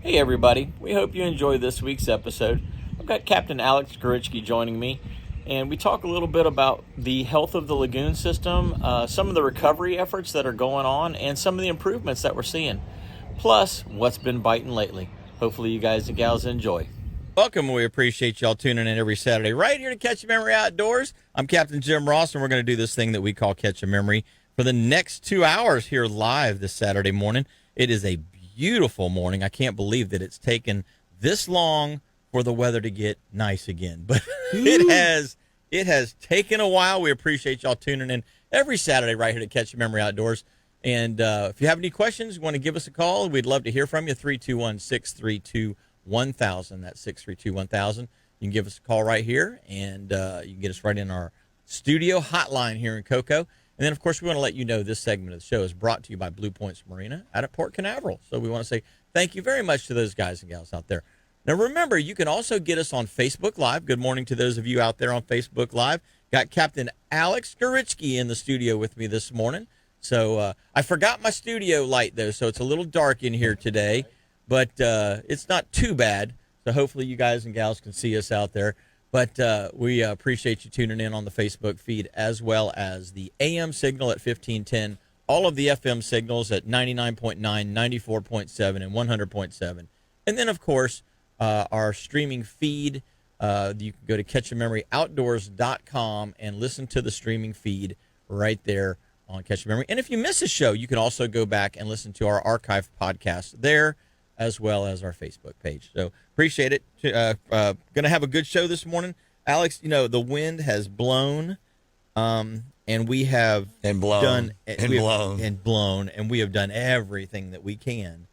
Hey everybody, we hope you enjoy this week's episode. I've got Captain Alex Gorichky joining me, and we talk a little bit about the health of the lagoon system, some of the recovery efforts that are going on, and some of the improvements that we're seeing. Plus, what's been biting lately. Hopefully you guys and gals enjoy. Welcome. We appreciate y'all tuning in every Saturday right here to Catch a Memory Outdoors. I'm Captain Jim Ross, and we're going to do this thing that we call Catch a Memory for the next 2 hours here live this Saturday morning. It is a beautiful morning. I can't believe that it's taken this long for the weather to get nice again, but it has taken a while. We appreciate y'all tuning in every Saturday right here to Catch a Memory Outdoors. And if you have any questions, you want to give us a call, we'd love to hear from you. 321-632-1000. That's 632-1000. You can give us a call right here, and you can get us right in our studio hotline here in Cocoa. And then, of course, we want to let you know this segment of the show is brought to you by Blue Points Marina out at Port Canaveral. So we want to say thank you very much to those guys and gals out there. Now, remember, you can also get us on Facebook Live. Good morning to those of you out there on Facebook Live. Got Captain Alex Gorichky in the studio with me this morning. So I forgot my studio light, though, so it's a little dark in here today. But it's not too bad. So hopefully you guys and gals can see us out there. But we appreciate you tuning in on the Facebook feed, as well as the AM signal at 1510, all of the FM signals at 99.9, 94.7, and 100.7. And then, of course, our streaming feed. You can go to catchamemory.outdoors.com and listen to the streaming feed right there on Catch a Memory. And if you miss a show, you can also go back and listen to our archived podcast there, as well as our Facebook page. So appreciate it. Going to have a good show this morning. Alex, you know, the wind has blown, and we have blown, and we have done everything that we can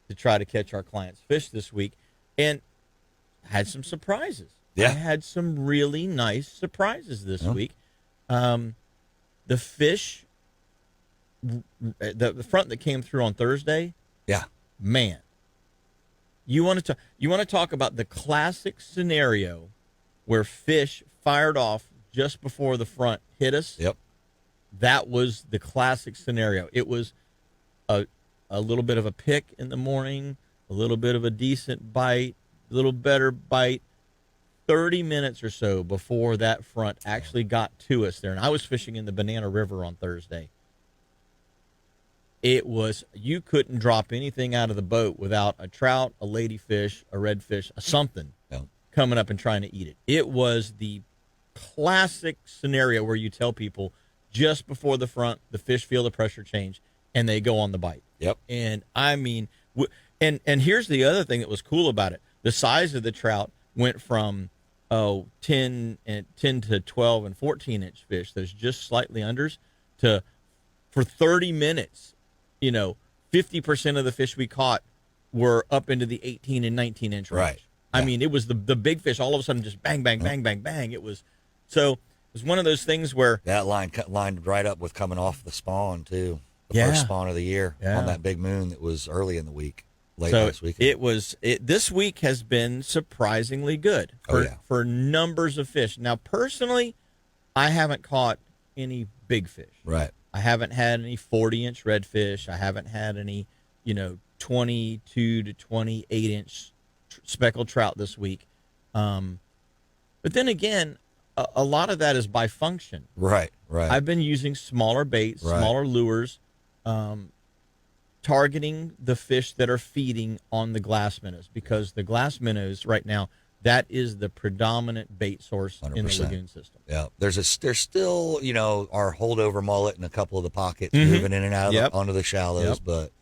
to try to catch our clients' fish this week, and had some surprises. Yeah. I had some really nice surprises this week. The fish, the front that came through on Thursday, man. You want to talk about the classic scenario where fish fired off just before the front hit us? Yep. That was the classic scenario. It was a little bit of a pick in the morning, a little bit of a decent bite, a little better bite, 30 minutes or so before that front actually got to us there. And I was fishing in the Banana River on Thursday. It was, you couldn't drop anything out of the boat without a trout, a ladyfish, a redfish, a something coming up and trying to eat it. It was the classic scenario where you tell people just before the front, the fish feel the pressure change and they go on the bite. Yep. And I mean, and here's the other thing that was cool about it. The size of the trout went from 10 to 12 and 14-inch fish, those just slightly unders, to for 30 minutes. 50% of the fish we caught were up into the 18 and 19-inch range. Right. Yeah. I mean, it was the big fish all of a sudden just bang, bang, bang, bang, bang. It was one of those things where that line lined right up with coming off the spawn too. The first spawn of the year on that big moon that was early in the week, last week. This week has been surprisingly good for numbers of fish. Now, personally, I haven't caught any big fish. Right. I haven't had any 40-inch redfish. I haven't had any, 22 to 28-inch speckled trout this week. But then again, a lot of that is by function. Right. I've been using smaller baits, smaller lures, targeting the fish that are feeding on the glass minnows, because the glass minnows right now, that is the predominant bait source 100%. In the lagoon system. Yeah, there's still, our holdover mullet in a couple of the pockets moving in and out onto the shallows. But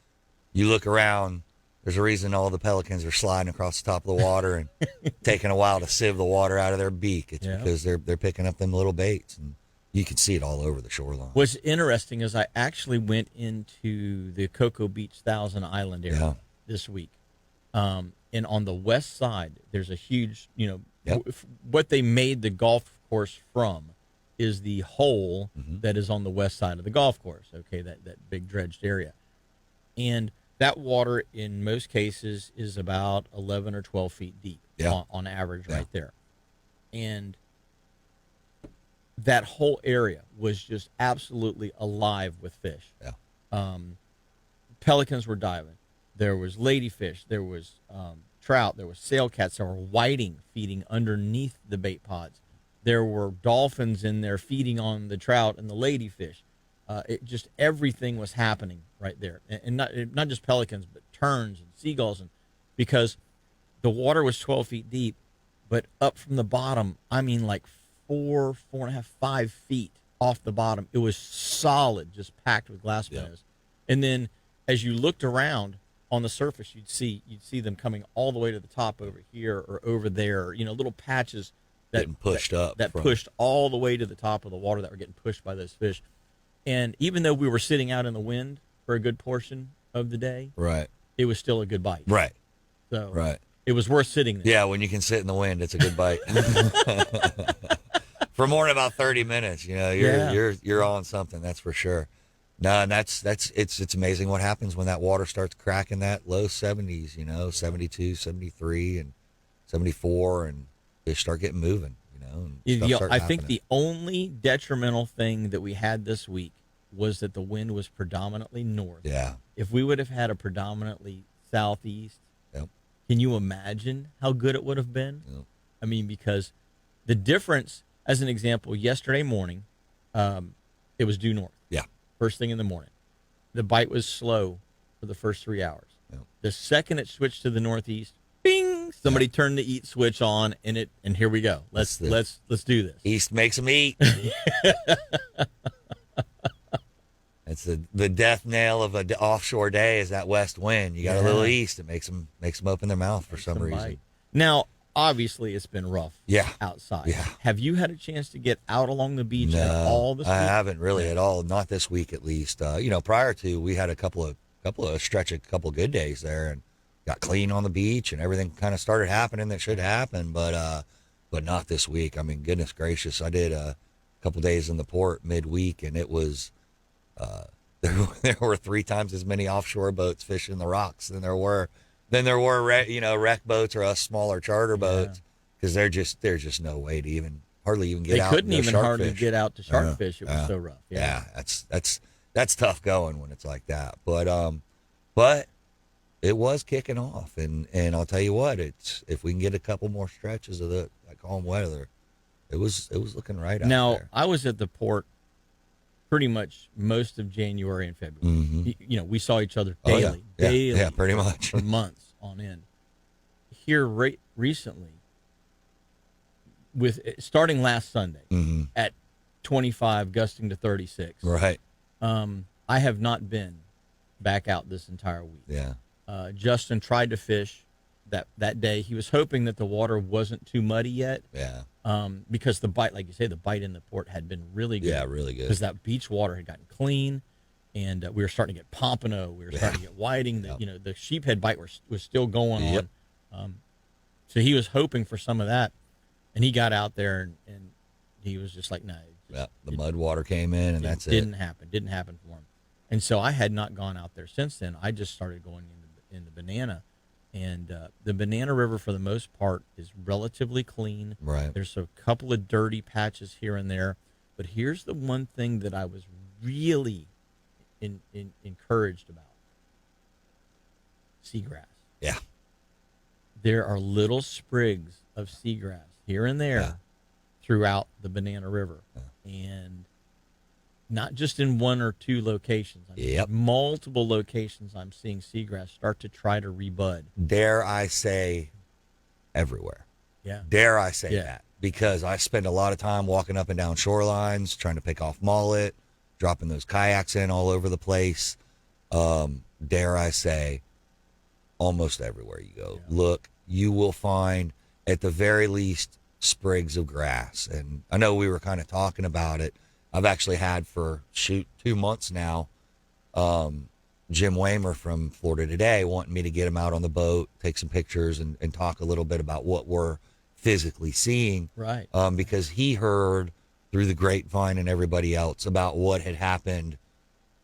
you look around, there's a reason all the pelicans are sliding across the top of the water and taking a while to sieve the water out of their beak. It's because they're picking up them little baits, and you can see it all over the shoreline. What's interesting is I actually went into the Cocoa Beach Thousand Island area this week. And on the west side, there's a huge, what they made the golf course from is the hole that is on the west side of the golf course, that big dredged area. And that water, in most cases, is about 11 or 12 feet deep on average right there. And that whole area was just absolutely alive with fish. Yeah. Pelicans were diving. there was ladyfish, there was trout, there was sailcats, there were whiting feeding underneath the bait pods. There were dolphins in there feeding on the trout and the ladyfish. It just, everything was happening right there, and not just pelicans, but terns and seagulls, and because the water was 12 feet deep, but up from the bottom, I mean, like 4.5, 5 feet off the bottom, it was solid, just packed with glass minnows. And then as you looked around on the surface, you'd see them coming all the way to the top over here or over there, little patches that pushed all the way to the top of the water that were getting pushed by those fish. And even though we were sitting out in the wind for a good portion of the day, right, it was still a good bite. Right. So right. It was worth sitting there. Yeah, when you can sit in the wind, it's a good bite. For more than about 30 minutes, you're on something, that's for sure. No, and it's amazing what happens when that water starts cracking that low 70s, 72, 73, and 74, and fish start getting moving, I think the only detrimental thing that we had this week was that the wind was predominantly north. Yeah. If we would have had a predominantly southeast, yep. Can you imagine how good it would have been? Yep. I mean, because the difference, as an example, yesterday morning, it was due north. Yeah. First thing in the morning. The bite was slow for the first 3 hours. Yep. The second it switched to the northeast, bing! Somebody turned the eat switch on, and here we go. Let's do this. East makes them eat. It's the death nail of an offshore day is that west wind. You got a little east, it makes them open their mouth for some reason. Bite. Now, obviously, it's been rough. Outside. Yeah. Have you had a chance to get out along the beach at all this week? I haven't really at all. Not this week, at least. Prior to, we had a couple of good days there, and got clean on the beach, and everything kind of started happening that should happen, but not this week. I mean, goodness gracious, I did a couple days in the port midweek, and it was there were 3 times as many offshore boats fishing the rocks than there were wreck boats or us smaller charter boats, because there's just no way to hardly even get out. They couldn't even hardly get out to shark fish. It was so rough. Yeah, that's tough going when it's like that. But it was kicking off, and I'll tell you what, it's if we can get a couple more stretches of that calm weather, it was looking right out now, there. I was at the port pretty much most of January and February. Mm-hmm. We saw each other daily, pretty much for months on end. Here recently, with starting last Sunday at 25, gusting to 36. Right. I have not been back out this entire week. Yeah. Justin tried to fish that day. He was hoping that the water wasn't too muddy yet. Yeah. Because the bite, like you say, the bite in the port had been really good. Yeah, really good. Because that beach water had gotten clean, and we were starting to get pompano. We were starting to get whiting. The sheephead bite was still going on. So he was hoping for some of that, and he got out there, and he was just like, no. The mud water came in, and that's it. Didn't happen for him. And so I had not gone out there since then. I just started going in the Banana. And the Banana River, for the most part, is relatively clean. Right. There's a couple of dirty patches here and there. But here's the one thing that I was really encouraged about. Seagrass. Yeah. There are little sprigs of seagrass here and there throughout the Banana River. And not just in 1 or 2 locations. Multiple locations I'm seeing seagrass start to try to rebud. Dare I say everywhere. Yeah. Dare I say that. Because I spend a lot of time walking up and down shorelines, trying to pick off mullet, dropping those kayaks in all over the place. Dare I say, almost everywhere you go. Yeah. Look, you will find, at the very least, sprigs of grass. And I know we were kind of talking about it. I've actually had for 2 months now, Jim Waymer from Florida Today wanting me to get him out on the boat, take some pictures, and talk a little bit about what we're physically seeing. Right. Because he heard through the grapevine and everybody else about what had happened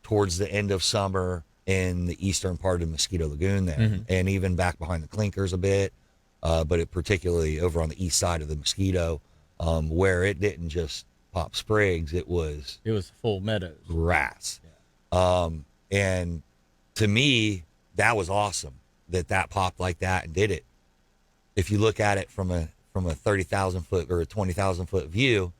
towards the end of summer in the eastern part of Moquito Lagoon there, and even back behind the clinkers a bit, but particularly over on the east side of the Moquito, where it didn't just pop sprigs, it was full meadows, grass. And to me, that was awesome that popped like that and did it. If you look at it from a 30,000 foot or a 20,000 foot view,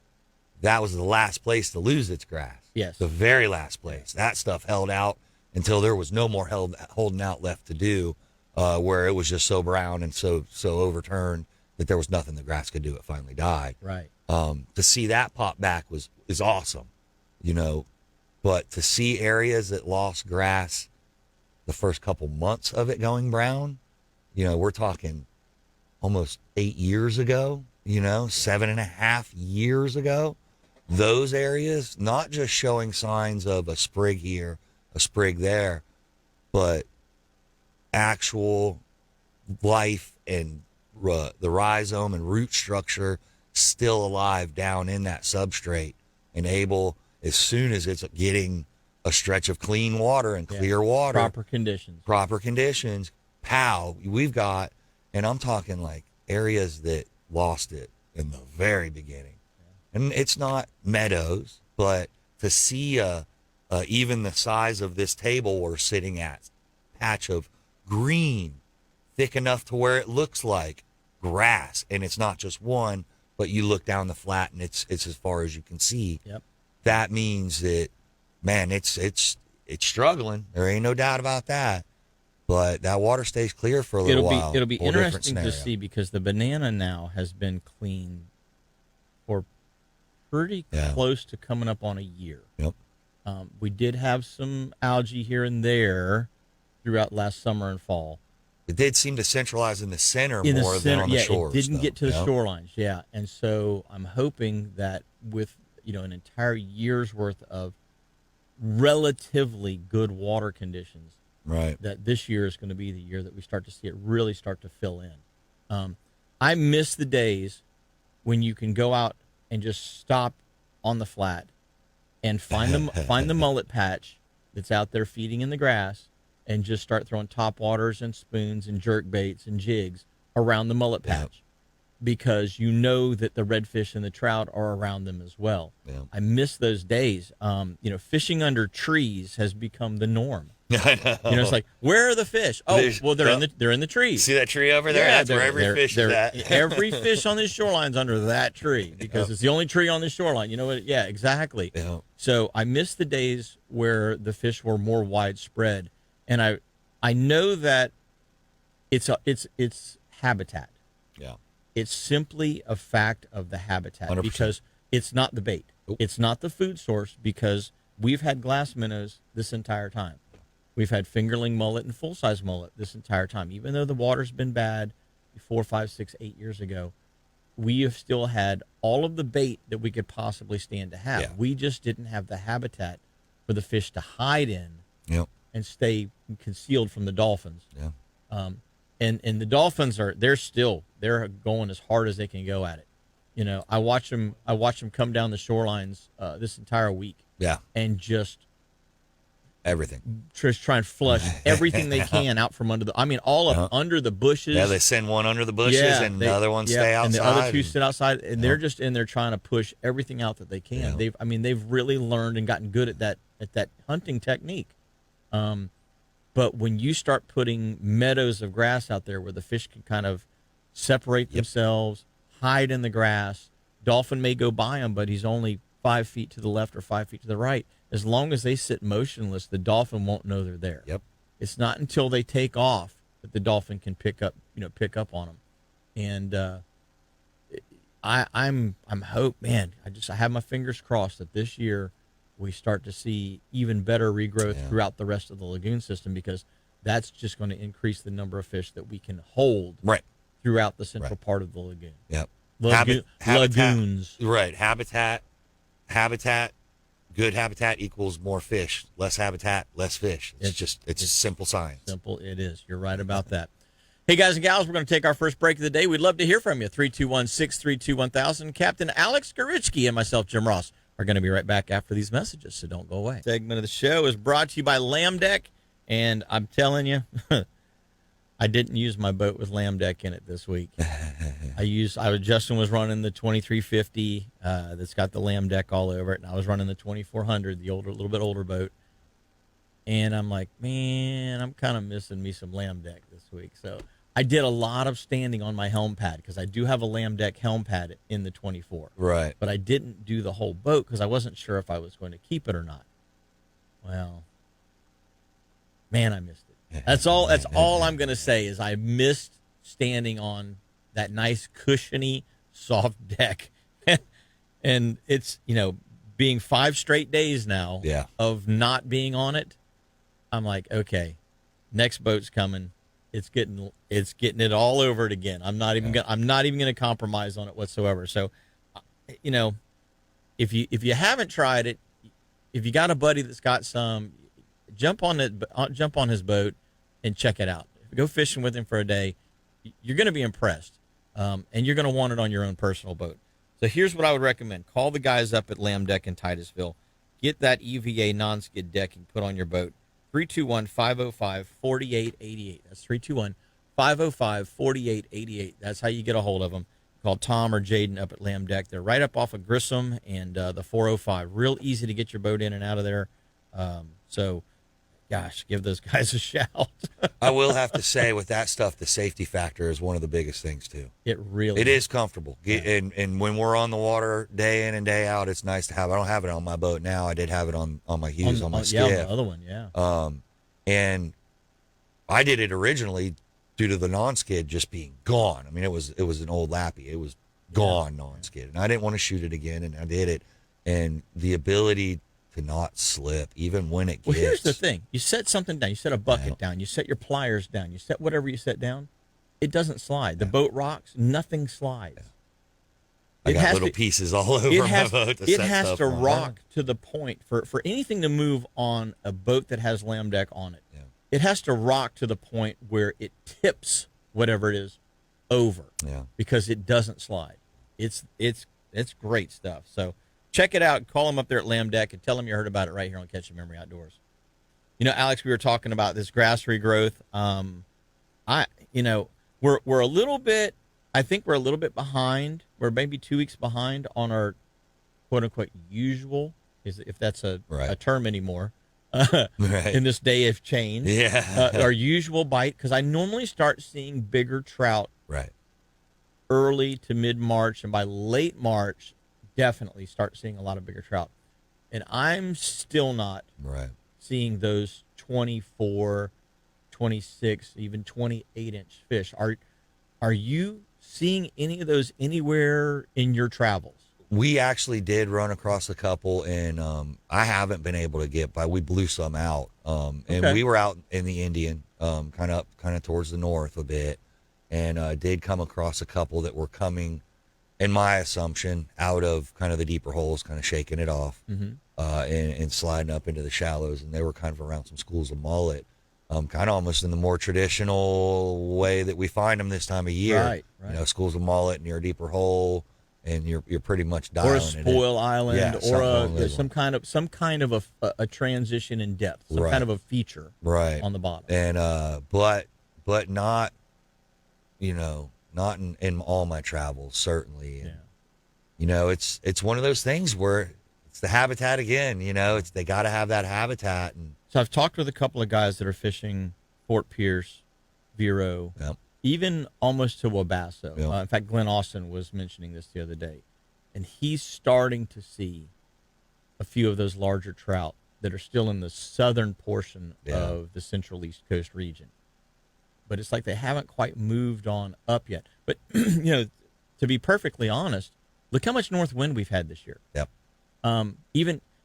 that was the last place to lose its grass. Yes. The very last place. That stuff held out until there was no more holding out left to do, where it was just so brown and so overturned that there was nothing the grass could do. It finally died. Right. To see that pop back is awesome, you know. But to see areas that lost grass the first couple months of it going brown, you know, we're talking almost 8 years ago, you know, 7.5 years ago. Those areas, not just showing signs of a sprig here, a sprig there, but actual life and the rhizome and root structure still alive down in that substrate and able, as soon as it's getting a stretch of clean water and clear water, proper conditions, we've got, and I'm talking like areas that lost it in the very beginning. And it's not meadows, but to see even the size of this table we're sitting at, patch of green, thick enough to where it looks like grass, and it's not just one, but you look down the flat and it's as far as you can see. Yep. That means that, man, it's struggling. There ain't no doubt about that. But that water stays clear for a little while. It'll be interesting to see, because the banana now has been cleaned for pretty close to coming up on a year. Yep. We did have some algae here and there throughout last summer and fall. It did seem to centralize in the center more than on the shores. It didn't get to the shorelines, and so I'm hoping that with an entire year's worth of relatively good water conditions, right, that this year is going to be the year that we start to see it really start to fill in. I miss the days when you can go out and just stop on the flat and find the mullet patch that's out there feeding in the grass, and just start throwing top waters and spoons and jerk baits and jigs around the mullet patch, because you know that the redfish and the trout are around them as well. Yeah. I miss those days. Fishing under trees has become the norm. I know. It's like, where are the fish? Oh, well, they're in the trees. See that tree over there? Yeah, that's where every fish is at. Every fish on this shoreline's under that tree, because it's the only tree on this shoreline. You know what? Yeah, exactly. Yeah. So I miss the days where the fish were more widespread, and I know that it's habitat. Yeah. It's simply a fact of the habitat 100%. Because it's not the bait. Nope. It's not the food source, because we've had glass minnows this entire time. We've had fingerling mullet and full-size mullet this entire time. Even though the water's been bad 4, 5, 6, 8 years ago, we have still had all of the bait that we could possibly stand to have. Yeah. We just didn't have the habitat for the fish to hide in and stay concealed from the dolphins. Yeah. And the dolphins they're going as hard as they can go at it. I watch them come down the shorelines this entire week. Yeah. And just everything. Just try and flush everything they can out from under all up under the bushes. Yeah, they send one under the bushes and the other one stay outside. And the other two sit outside, and they're just in there trying to push everything out that they can. Yeah. They've really learned and gotten good at that hunting technique. But when you start putting meadows of grass out there where the fish can kind of separate themselves, hide in the grass, dolphin may go by them, but he's only 5 feet to the left or 5 feet to the right. As long as they sit motionless, the dolphin won't know they're there. Yep. It's not until they take off that the dolphin can pick up on them. And I'm man. I have my fingers crossed that this year we start to see even better regrowth throughout the rest of the lagoon system, because that's just going to increase the number of fish that we can hold throughout the central part of the lagoon. Yep. Lagoons. Right. Habitat. Good habitat equals more fish. Less habitat, less fish. It's simple science. Simple it is. You're right about that. Hey, guys and gals, we're going to take our first break of the day. We'd love to hear from you. 321-632-1000. Captain Alex Gorichky and myself, Jim Ross, are going to be right back after these messages, so don't go away. Segment of the show is brought to you by Lamb Deck, and I'm telling you, I didn't use my boat with Lamb Deck in it this week. Justin was running the 2350 that's got the Lamb Deck all over it, and I was running the 2400, the little bit older boat. And I'm like, man, I'm kind of missing me some lamb deck this week. So I did a lot of standing on my helm pad because I do have a lamb deck helm pad in the 24. Right. But I didn't do the whole boat because I wasn't sure if I was going to keep it or not. Well, man, I missed it. That's all I'm going to say is I missed standing on that nice cushiony soft deck. And it's, being 5 straight days now of not being on it. I'm like, okay, next boat's coming. It's getting it all over it again. I'm not even going to compromise on it whatsoever. So, if you haven't tried it, if you got a buddy that's got some, jump on his boat and check it out. If you go fishing with him for a day, you're going to be impressed, and you're going to want it on your own personal boat. So here's what I would recommend: call the guys up at Lamb Deck in Titusville, get that EVA non-skid decking put on your boat. 321-505-4888. That's 321-505-4888. That's how you get a hold of them. Call Tom or Jaden up at Lamb Deck. They're right up off of Grissom and the 405. Real easy to get your boat in and out of there. So, gosh, give those guys a shout. I will have to say, with that stuff, the safety factor is one of the biggest things, too. It really is comfortable. Yeah. And when we're on the water day in and day out, it's nice to have. I don't have it on my boat now. I did have it on my Hughes, on my skiff. Yeah, the other one, yeah. And I did it originally due to the non-skid just being gone. I mean, it was an old Lappy. It was gone non-skid. And I didn't want to shoot it again, and I did it. And the ability to not slip, even when it gets... Well, here's the thing. You set something down. You set a bucket down. You set your pliers down. You set whatever you set down. It doesn't slide. The boat rocks. Nothing slides. I got little pieces all over my boat. It has to rock to the point for anything to move on a boat that has Lamb Deck on it. Yeah. It has to rock to the point where it tips whatever it is over. Yeah. Because it doesn't slide. It's great stuff. So check it out. Call them up there at Lamb Deck and tell them you heard about it right here on Catch Your Memory Outdoors. Alex, we were talking about this grass regrowth. We're a little bit. I think we're a little bit behind. We're maybe 2 weeks behind on our quote unquote usual, if that's a term anymore, in this day of change. Yeah. Our usual bite, because I normally start seeing bigger trout early to mid-March, and by late March, definitely start seeing a lot of bigger trout. And I'm still not seeing those 24, 26, even 28-inch fish. Are you seeing any of those anywhere in your travels? We actually did run across a couple, and I haven't been able to get by. We blew some out, and we were out in the Indian, kind of towards the north a bit, and did come across a couple that were coming, in my assumption, out of kind of the deeper holes, kind of shaking it off, and sliding up into the shallows, and they were kind of around some schools of mullet. Kind of almost in the more traditional way that we find them this time of year. Right. Schools of mullet near a deeper hole, and you're pretty much dialing or a spoil island, or some kind of a transition in depth, some kind of a feature on the bottom. And but not, not in all my travels, certainly. And, it's one of those things where it's the habitat again. They got to have that habitat. And so I've talked with a couple of guys that are fishing Fort Pierce, Vero, even almost to Wabasso. In fact, Glenn Austin was mentioning this the other day, and he's starting to see a few of those larger trout that are still in the southern portion of the central East Coast region. But it's like they haven't quite moved on up yet. But, to be perfectly honest, look how much north wind we've had this year. Yep.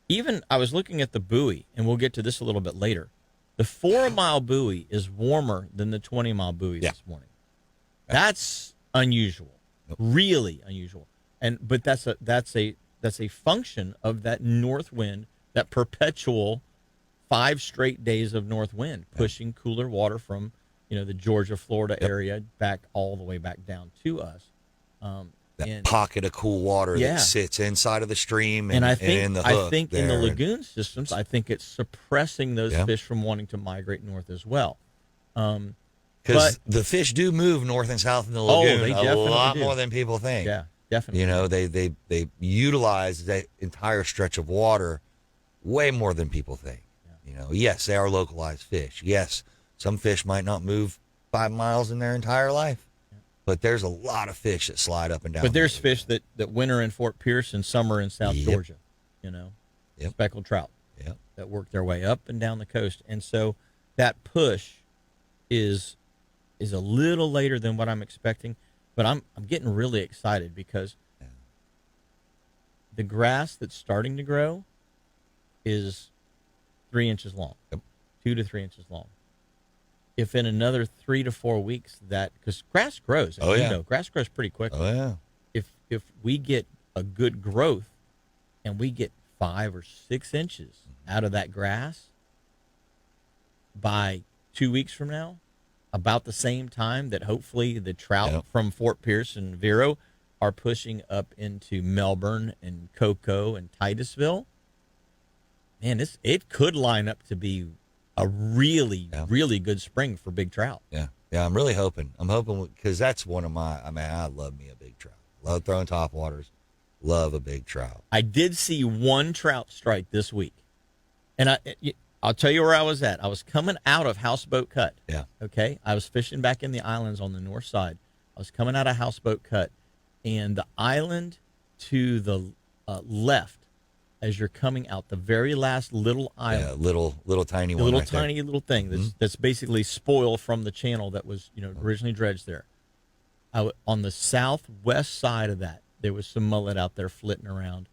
Even I was looking at the buoy, and we'll get to this a little bit later. The 4-mile buoy is warmer than the 20-mile buoy this morning. That's unusual, really unusual. But that's a function of that north wind, that perpetual 5 straight days of north wind pushing cooler water from the Georgia, Florida area back all the way back down to us. That pocket of cool water that sits inside of the stream and I think, in the hook in the lagoon systems, I think it's suppressing those fish from wanting to migrate north as well. Because the fish do move north and south in the lagoon a lot more than people think. Yeah, definitely. They utilize that entire stretch of water way more than people think. Yeah. Yes, they are localized fish. Yes, some fish might not move 5 miles in their entire life, but there's a lot of fish that slide up and down. But there's fish that winter in Fort Pierce and summer in South Georgia, speckled trout that work their way up and down the coast. And so that push is a little later than what I'm expecting, but I'm getting really excited because the grass that's starting to grow is 3 inches long, 2 to 3 inches long. If in another 3 to 4 weeks because grass grows, grass grows pretty quickly. Oh yeah. If we get a good growth and we get 5 or 6 inches out of that grass by 2 weeks from now, about the same time that hopefully the trout from Fort Pierce and Vero are pushing up into Melbourne and Cocoa and Titusville, man, it could line up to be a really, really good spring for big trout. Yeah. Yeah, I'm really hoping. I'm hoping because that's one of I love me a big trout. Love throwing topwaters. Love a big trout. I did see one trout strike this week. And I'll tell you where I was at. I was coming out of Houseboat Cut. Yeah. Okay? I was fishing back in the islands on the north side. I was coming out of Houseboat Cut. And the island to the left, as you're coming out, the very last little island. Yeah, little tiny one. Little thing that's basically spoiled from the channel that was originally dredged there. On the southwest side of that, there was some mullet out there flitting around,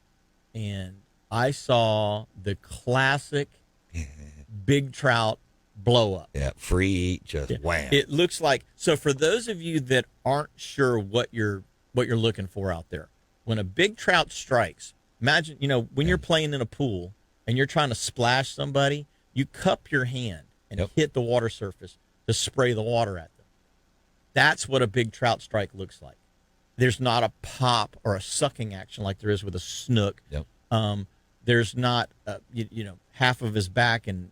and I saw the classic big trout blow up. Yeah, free eat, just wham. It looks like, so for those of you that aren't sure what you're looking for out there, when a big trout strikes, imagine, when you're playing in a pool and you're trying to splash somebody, you cup your hand and hit the water surface to spray the water at them. That's what a big trout strike looks like. There's not a pop or a sucking action like there is with a snook. Yep. There's not, half of his back and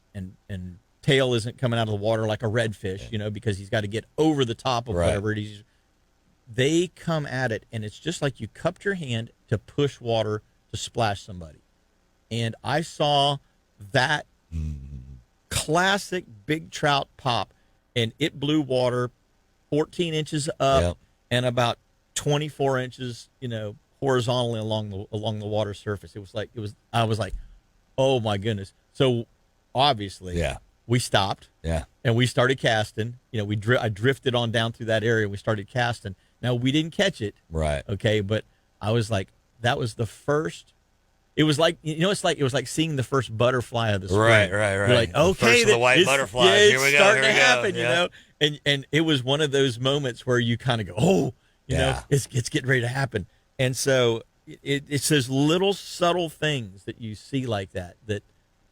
tail isn't coming out of the water like a redfish, because he's got to get over the top of whatever it is. They come at it, and it's just like you cupped your hand to push water to splash somebody. And I saw that classic big trout pop, and it blew water 14 inches up and about 24 inches, horizontally along the water surface. I was like, oh my goodness. So obviously we stopped and we started casting. I drifted on down through that area and we started casting. Now we didn't catch it. Right. Okay. But I was like, that was the first. It was like, it was like seeing the first butterfly of the spring. Right. You're like, okay, the white butterflies. Yeah, here we go. starting to happen, And it was one of those moments where you kind of go, oh, it's getting ready to happen. And so it's those little subtle things that you see like that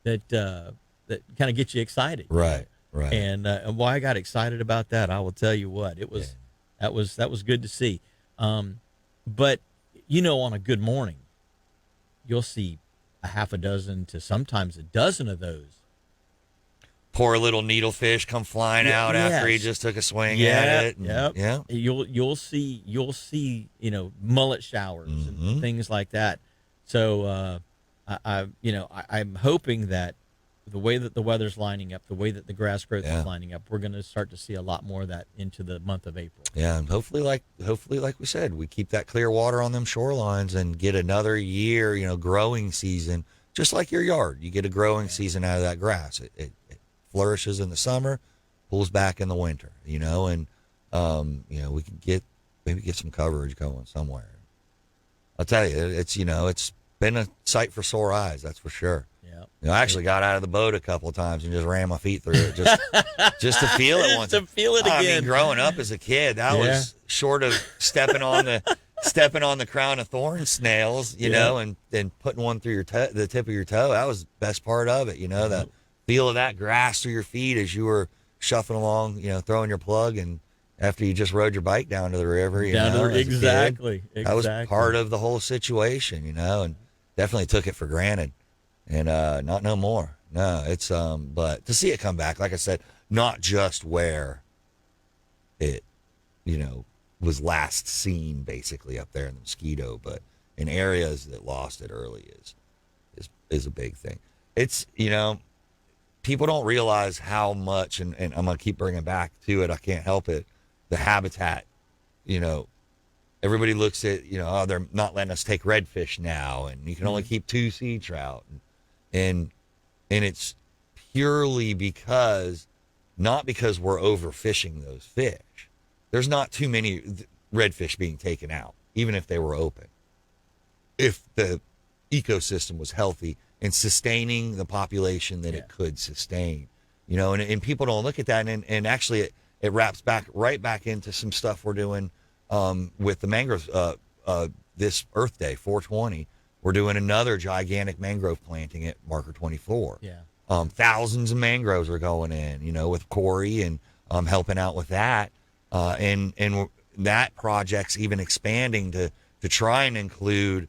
kind of get you excited. Right. And why I got excited about that, I will tell you what, it was that was good to see. But on a good morning, you'll see a half a dozen to sometimes a dozen of those. Poor little needlefish come flying out after he just took a swing at it. Yeah. You'll see mullet showers and things like that. So I'm hoping that the way that the weather's lining up, the way that the grass growth is lining up, we're going to start to see a lot more of that into the month of April. Yeah, and hopefully, like we said, we keep that clear water on them shorelines and get another year, growing season, just like your yard. You get a growing season out of that grass. It flourishes in the summer, pulls back in the winter, and we can maybe get some coverage going somewhere. I'll tell you, it's been a sight for sore eyes, that's for sure. Yeah. I actually got out of the boat a couple of times and just ran my feet through it just to feel it once. To feel it again. I mean, growing up as a kid, that was short of stepping on the crown of thorn snails, and putting one through the tip of your toe. That was the best part of it, the feel of that grass through your feet as you were shuffling along, throwing your plug, and after you just rode your bike down to the river, exactly. That was part of the whole situation, and definitely took it for granted. And not no more. No, it's but to see it come back, like I said, not just where it, was last seen basically up there in the Moquito, but in areas that lost it early is a big thing. It's, people don't realize how much, and I'm going to keep bringing back to it. I can't help it. The habitat, everybody looks at, oh, they're not letting us take redfish now, and you can only keep 2 sea trout. And it's purely not because we're overfishing those fish. There's not too many redfish being taken out, even if they were open. If the ecosystem was healthy and sustaining the population that it could sustain, and people don't look at that. And actually it wraps right back into some stuff we're doing with the mangroves. This Earth Day, 420, we're doing another gigantic mangrove planting at Marker 24. Yeah. Thousands of mangroves are going in, with Corey and helping out with that. And that project's even expanding to try and include,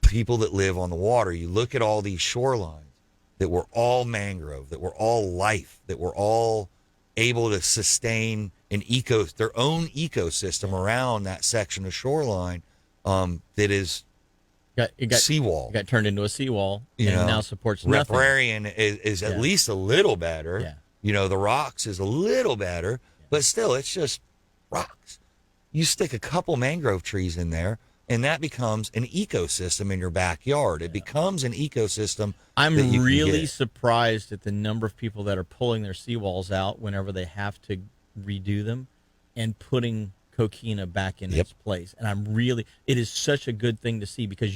people that live on the water. You look at all these shorelines that were all mangrove, that were all life, that were all able to sustain their own ecosystem around that section of shoreline that is seawall. It got turned into a seawall and now supports nothing. Riparian is at least a little better. Yeah. The rocks is a little better, but still, it's just rocks. You stick a couple mangrove trees in there, and that becomes an ecosystem in your backyard. It becomes an ecosystem. I'm really surprised at the number of people that are pulling their seawalls out whenever they have to redo them and putting coquina back in its place. And it is such a good thing to see, because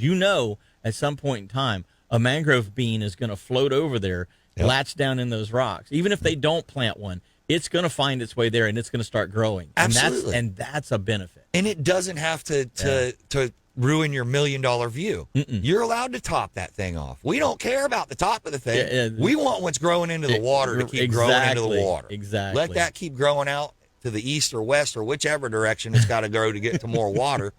at some point in time, a mangrove bean is going to float over there, latch down in those rocks. Even if they don't plant one, it's going to find its way there and it's going to start growing. Absolutely. And that's a benefit. And it doesn't have to ruin your $1 million view. You're allowed to top that thing off. We don't care about the top of the thing. We want what's growing into the water to keep growing into the water. Exactly. Let that keep growing out to the east or west or whichever direction it's got to grow to get to more water.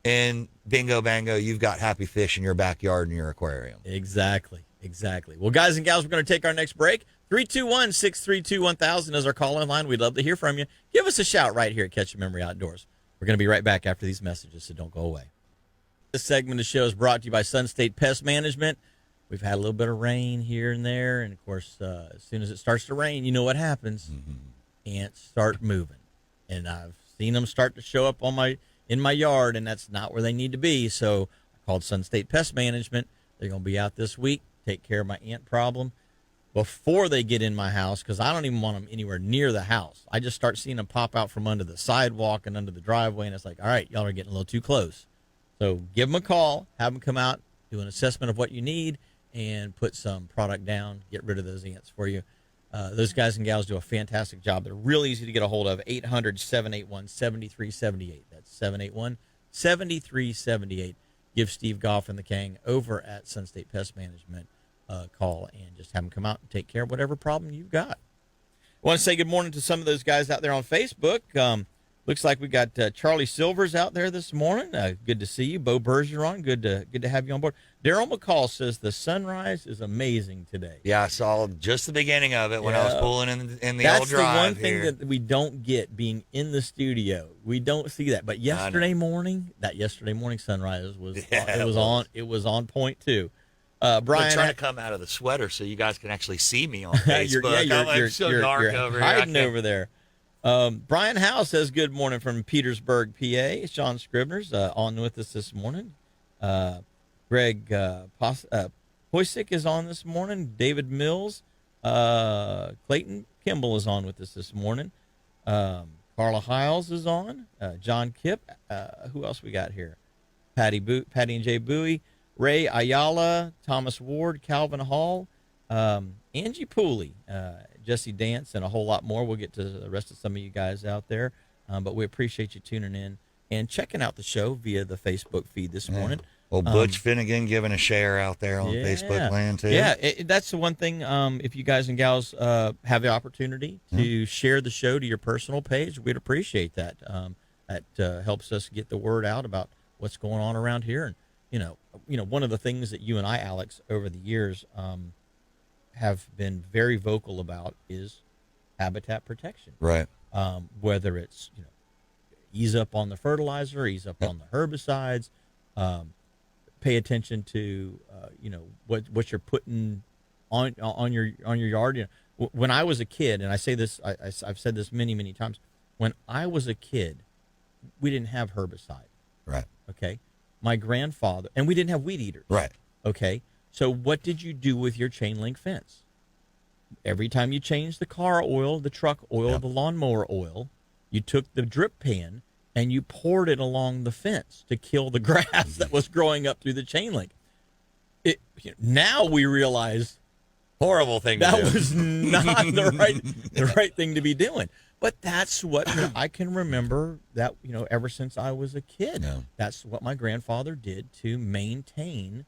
And bingo, bango, you've got happy fish in your backyard and your aquarium. Exactly. Well, guys and gals, we're going to take our next break. 321-632-1000 is our call-in line. We'd love to hear from you. Give us a shout right here at Catch Your Memory Outdoors. We're going to be right back after these messages, so don't go away. This segment of the show is brought to you by Sun State Pest Management. We've had a little bit of rain here and there, and, of course, as soon as it starts to rain, you know what happens. Ants start moving. And I've seen them start to show up in my yard, and that's not where they need to be. So I called Sun State Pest Management. They're going to be out this week, take care of my ant problem before they get in my house, because I don't even want them anywhere near the house. I just start seeing them pop out from under the sidewalk and under the driveway, and it's like, all right, y'all are getting a little too close. So give them a call, have them come out, do an assessment of what you need, and put some product down, get rid of those ants for you. Those guys and gals do a fantastic job. They're real easy to get a hold of. 800-781-7378. That's 781-7378. Give Steve Goff and the gang over at Sun State Pest Management a call and just have them come out and take care of whatever problem you've got. I want to say good morning to some of those guys out there on Facebook. Looks like we got Charlie Silvers out there this morning. Good to see you. Bo Bergeron, good to have you on board. Daryl McCall says the sunrise is amazing today. Yeah, I saw just the beginning of it when I was pulling in the old drive. That's the one thing that we don't get being in the studio. We don't see that. But yesterday morning sunrise was it was on point too. Brian, I'm trying to come out of the sweater so you guys can actually see me on Facebook. you're so dark over here. Hiding over there. Brian Howe says good morning from Petersburg, PA. Sean Scribner's on with us this morning. Greg Poisick is on this morning. David Mills. Clayton Kimball is on with us this morning. Carla Hiles is on. John Kipp. Who else we got here? Patty and Jay Bowie. Ray Ayala, Thomas Ward, Calvin Hall, Angie Pooley, Jesse Dance, and a whole lot more. We'll get to the rest of some of you guys out there. But we appreciate you tuning in and checking out the show via the Facebook feed this morning. Well, Butch Finnegan giving a share out there on Facebook land, too. Yeah, that's the one thing. If you guys and gals have the opportunity to share the show to your personal page, we'd appreciate that. That helps us get the word out about what's going on around here. And one of the things that you and I, Alex, over the years have been very vocal about is habitat protection. Right. Whether it's ease up on the fertilizer, ease up on the herbicides, pay attention to what you're putting on your yard. You know, when I was a kid, and I say this, I've said this many times. When I was a kid, we didn't have herbicide. Right. Okay. My grandfather, and we didn't have weed eaters. Right. Okay. So what did you do with your chain link fence? Every time you changed the car oil, the truck oil, the lawnmower oil, you took the drip pan and you poured it along the fence to kill the grass that was growing up through the chain link. Now we realize horrible thing to do. That was not the right thing to be doing. But that's what I can remember that, ever since I was a kid. Yeah. That's what my grandfather did to maintain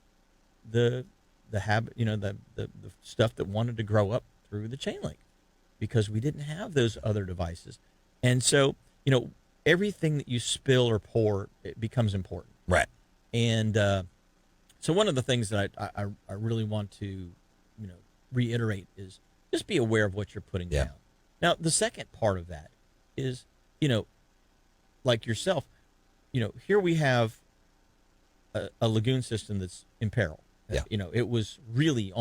the habit, the stuff that wanted to grow up through the chain link, because we didn't have those other devices. And so, everything that you spill or pour, it becomes important. Right. And so one of the things that I really want to, reiterate is just be aware of what you're putting down. Now, the second part of that is, like yourself, here we have a lagoon system that's in peril. Yeah. It was really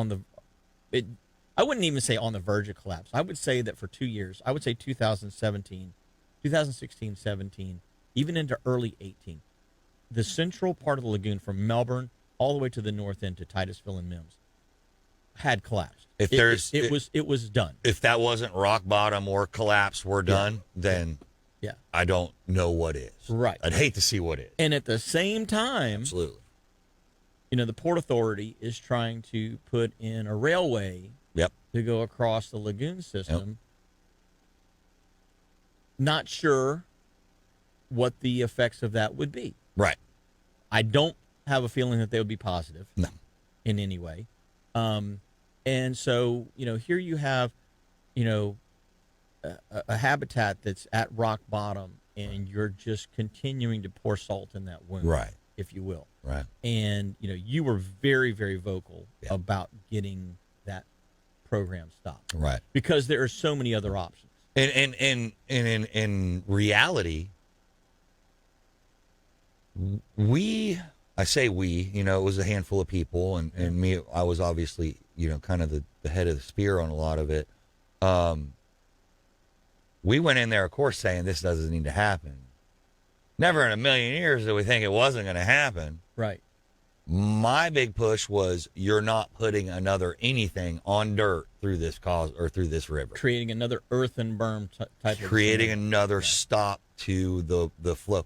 I wouldn't even say on the verge of collapse. I would say that for 2 years, I would say 2016, 17, even into early 18, the central part of the lagoon from Melbourne all the way to the north end to Titusville and Mims had collapsed. It was done. If that wasn't rock bottom or collapse, we're done, then I don't know what is. Right. I'd hate to see what is. And at the same time, absolutely, the Port Authority is trying to put in a railway to go across the lagoon system. Not sure what the effects of that would be. Right. I don't have a feeling that they would be positive. No. In any way. And so, here you have, a habitat that's at rock bottom, and you're just continuing to pour salt in that wound, right, if you will. Right. And, you were very, very vocal about getting that program stopped. Right. Because there are so many other options. And in reality, I say we, it was a handful of people, and me, I was obviously, kind of the head of the spear on a lot of it. We went in there, of course, saying this doesn't need to happen. Never in a million years did we think it wasn't going to happen. Right. My big push was you're not putting another anything on dirt through this through this river. Creating another earthen berm type of creating another stop to the flow.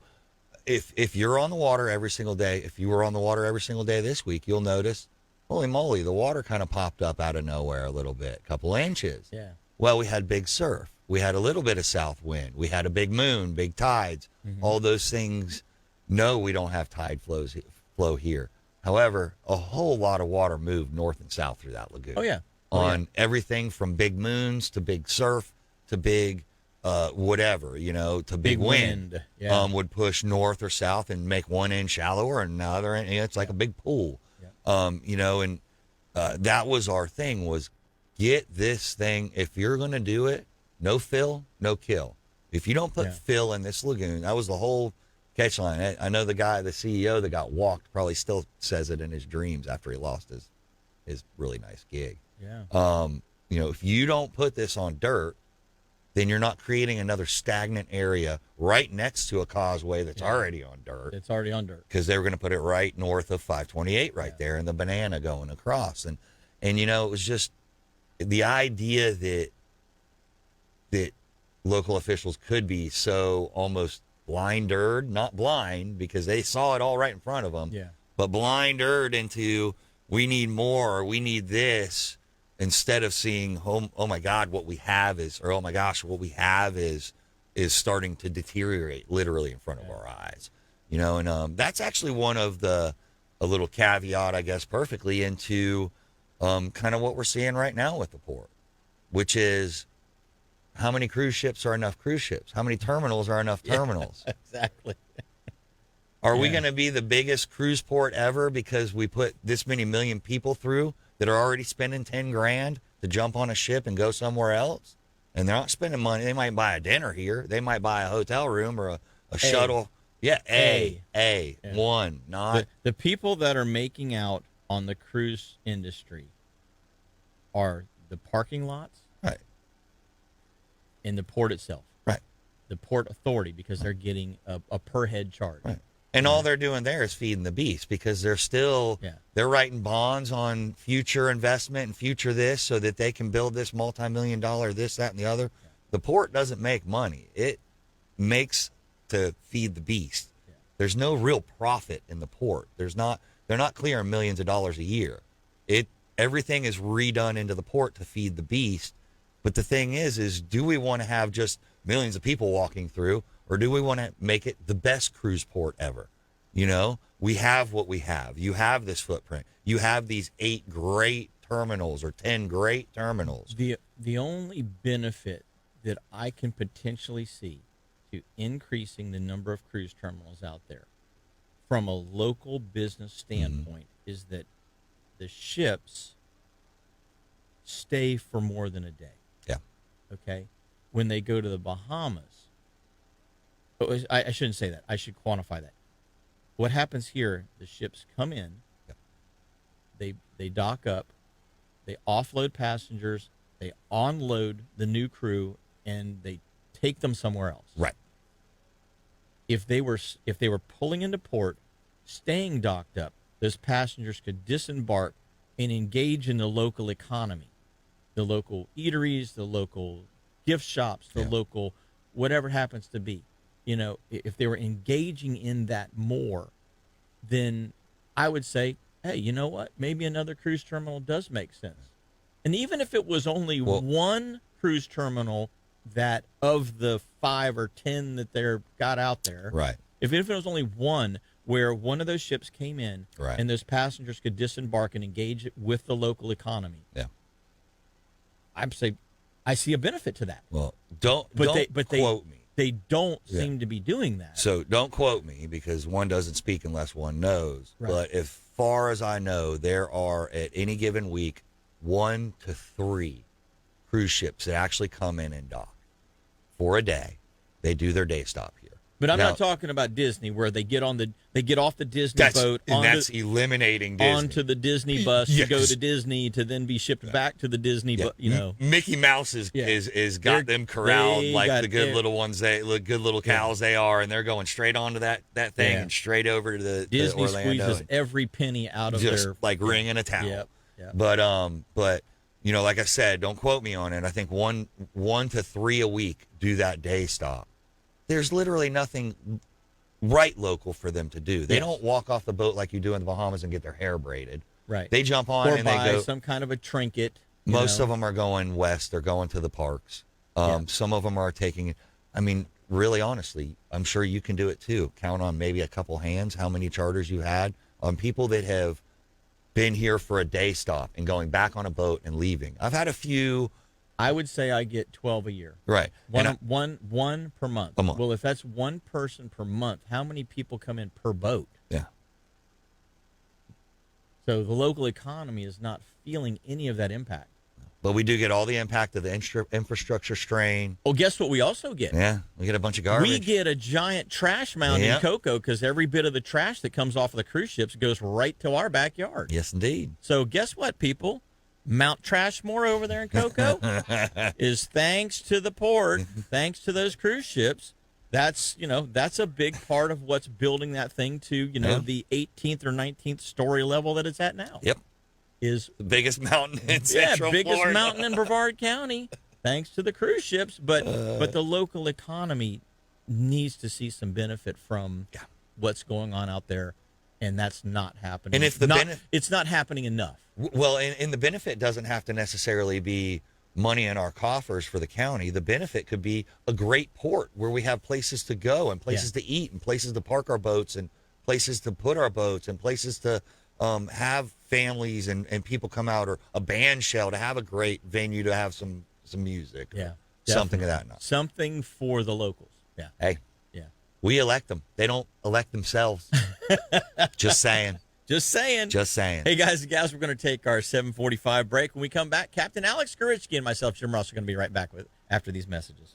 If you're on the water every single day, if you were on the water every single day this week, you'll notice, holy moly, the water kind of popped up out of nowhere a little bit, a couple inches. Yeah. Well, we had big surf. We had a little bit of south wind. We had a big moon, big tides. Mm-hmm. All those things. No, we don't have tide flow here. However, a whole lot of water moved north and south through that lagoon. Oh, yeah. Everything from big moons to big surf to big whatever, to big wind. Yeah. Would push north or south and make one end shallower and another end. It's like a big pool. Yeah. That was our thing, was get this thing. If you're going to do it, no fill, no kill. If you don't put fill in this lagoon, that was the whole catch line. I know the CEO that got walked probably still says it in his dreams after he lost his really nice gig. Yeah. If you don't put this on dirt, then you're not creating another stagnant area right next to a causeway that's already on dirt. It's already on dirt. Because they were going to put it right north of 528 right there, and the banana going across. And it was just the idea that local officials could be so almost blindered, not blind because they saw it all right in front of them, but blindered into we need more, or we need this, instead of seeing, oh my God, what we have is, or oh my gosh, what we have is starting to deteriorate literally in front of our eyes, and that's actually one of a little caveat, I guess, perfectly into kind of what we're seeing right now with the port, which is how many cruise ships are enough cruise ships? How many terminals are enough terminals? Exactly. Are we going to be the biggest cruise port ever because we put this many million people through that are already spending $10,000 to jump on a ship and go somewhere else? And they're not spending money. They might buy a dinner here. They might buy a hotel room or a shuttle. Yeah, Yeah. One, not. The people that are making out on the cruise industry are the parking lots, right, and the port itself, right, the port authority, because they're getting a per head charge. right. And all they're doing there is feeding the beast, because they're still they're writing bonds on future investment and future this so that they can build this multi-million-dollar this, that, and the other. Yeah. The port doesn't make money. It makes to feed the beast. Yeah. There's no real profit in the port. They're not clearing millions of dollars a year. Everything is redone into the port to feed the beast. But the thing is do we want to have just millions of people walking through, or do we want to make it the best cruise port ever? You know, we have what we have. You have this footprint. You have these 8 great terminals or 10 great terminals. The only benefit that I can potentially see to increasing the number of cruise terminals out there from a local business standpoint is that the ships stay for more than a day. Yeah. Okay? When they go to the Bahamas, I shouldn't say that. I should quantify that. What happens here, the ships come in, they dock up, they offload passengers, they unload the new crew, and they take them somewhere else. Right. If they were pulling into port, staying docked up, those passengers could disembark and engage in the local economy, the local eateries, the local gift shops, the local whatever happens to be. You know, if they were engaging in that more, then I would say, hey, you know what? Maybe another cruise terminal does make sense. And even if it was only one cruise terminal that of the 5 or 10 that they're got out there, right? If it was only one where one of those ships came in, and those passengers could disembark and engage with the local economy, I'd say I see a benefit to that. Well, don't quote me. They don't seem to be doing that. So don't quote me, because one doesn't speak unless one knows. Right. But as far as I know, there are at any given week 1 to 3 cruise ships that actually come in and dock for a day. They do their day stop here. But I'm not talking about Disney, where they get off the Disney boat, and that's eliminating Disney onto the Disney bus to go to Disney to then be shipped back to the Disney. You know, Mickey Mouse is got them corralled like the good little ones, good little cows they are, and they're going straight onto that thing and straight over to the Disney to Orlando, squeezes every penny out of just their like wringing a towel. Yep. But you know, like I said, don't quote me on it. I think 1 to 3 a week do that day stop. There's literally nothing right local for them to do. They don't walk off the boat like you do in the Bahamas and get their hair braided. Right. They jump on and they go some kind of a trinket. Most of them are going west. They're going to the parks. Some of them are taking. I mean, really, honestly, I'm sure you can do it too. Count on maybe a couple hands how many charters you had on people that have been here for a day stop and going back on a boat and leaving. I've had a few. I would say I get 12 a year. Right. One per month. A month. Well, if that's one person per month, how many people come in per boat? Yeah. So the local economy is not feeling any of that impact. But we do get all the impact of the infrastructure strain. Oh, guess what we also get? Yeah, we get a bunch of garbage. We get a giant trash mound in Cocoa, because every bit of the trash that comes off of the cruise ships goes right to our backyard. Yes, indeed. So guess what, people? Mount Trashmore over there in Cocoa is thanks to the port, thanks to those cruise ships. That's a big part of what's building that thing to, the 18th or 19th story level that it's at now. Yep. Is the biggest mountain in Central biggest Florida. Mountain in Brevard County, thanks to the cruise ships. But the local economy needs to see some benefit from what's going on out there, and that's not happening. And if it's not happening enough. Well, and the benefit doesn't have to necessarily be money in our coffers for the county. The benefit could be a great port where we have places to go and places to eat and places to park our boats and places to put our boats and places to have families and people come out, or a band shell to have a great venue to have some music. Yeah. Something of that nature. Something for the locals. Yeah. Hey. Yeah. We elect them. They don't elect themselves. Just saying. Just saying. Hey, guys and gals, we're going to take our 7:45 break. When we come back, Captain Alex Gorichky and myself, Jim Ross, are going to be right back after these messages.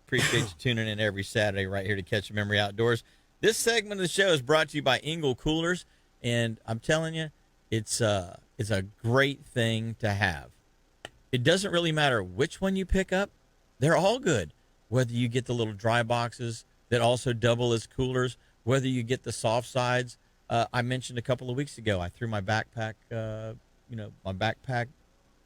Appreciate you tuning in every Saturday right here to Catch a Memory Outdoors. This segment of the show is brought to you by Engel Coolers, and I'm telling you, it's a great thing to have. It doesn't really matter which one you pick up. They're all good. Whether you get the little dry boxes that also double as coolers, whether you get the soft sides. I mentioned a couple of weeks ago, I threw my backpack, my backpack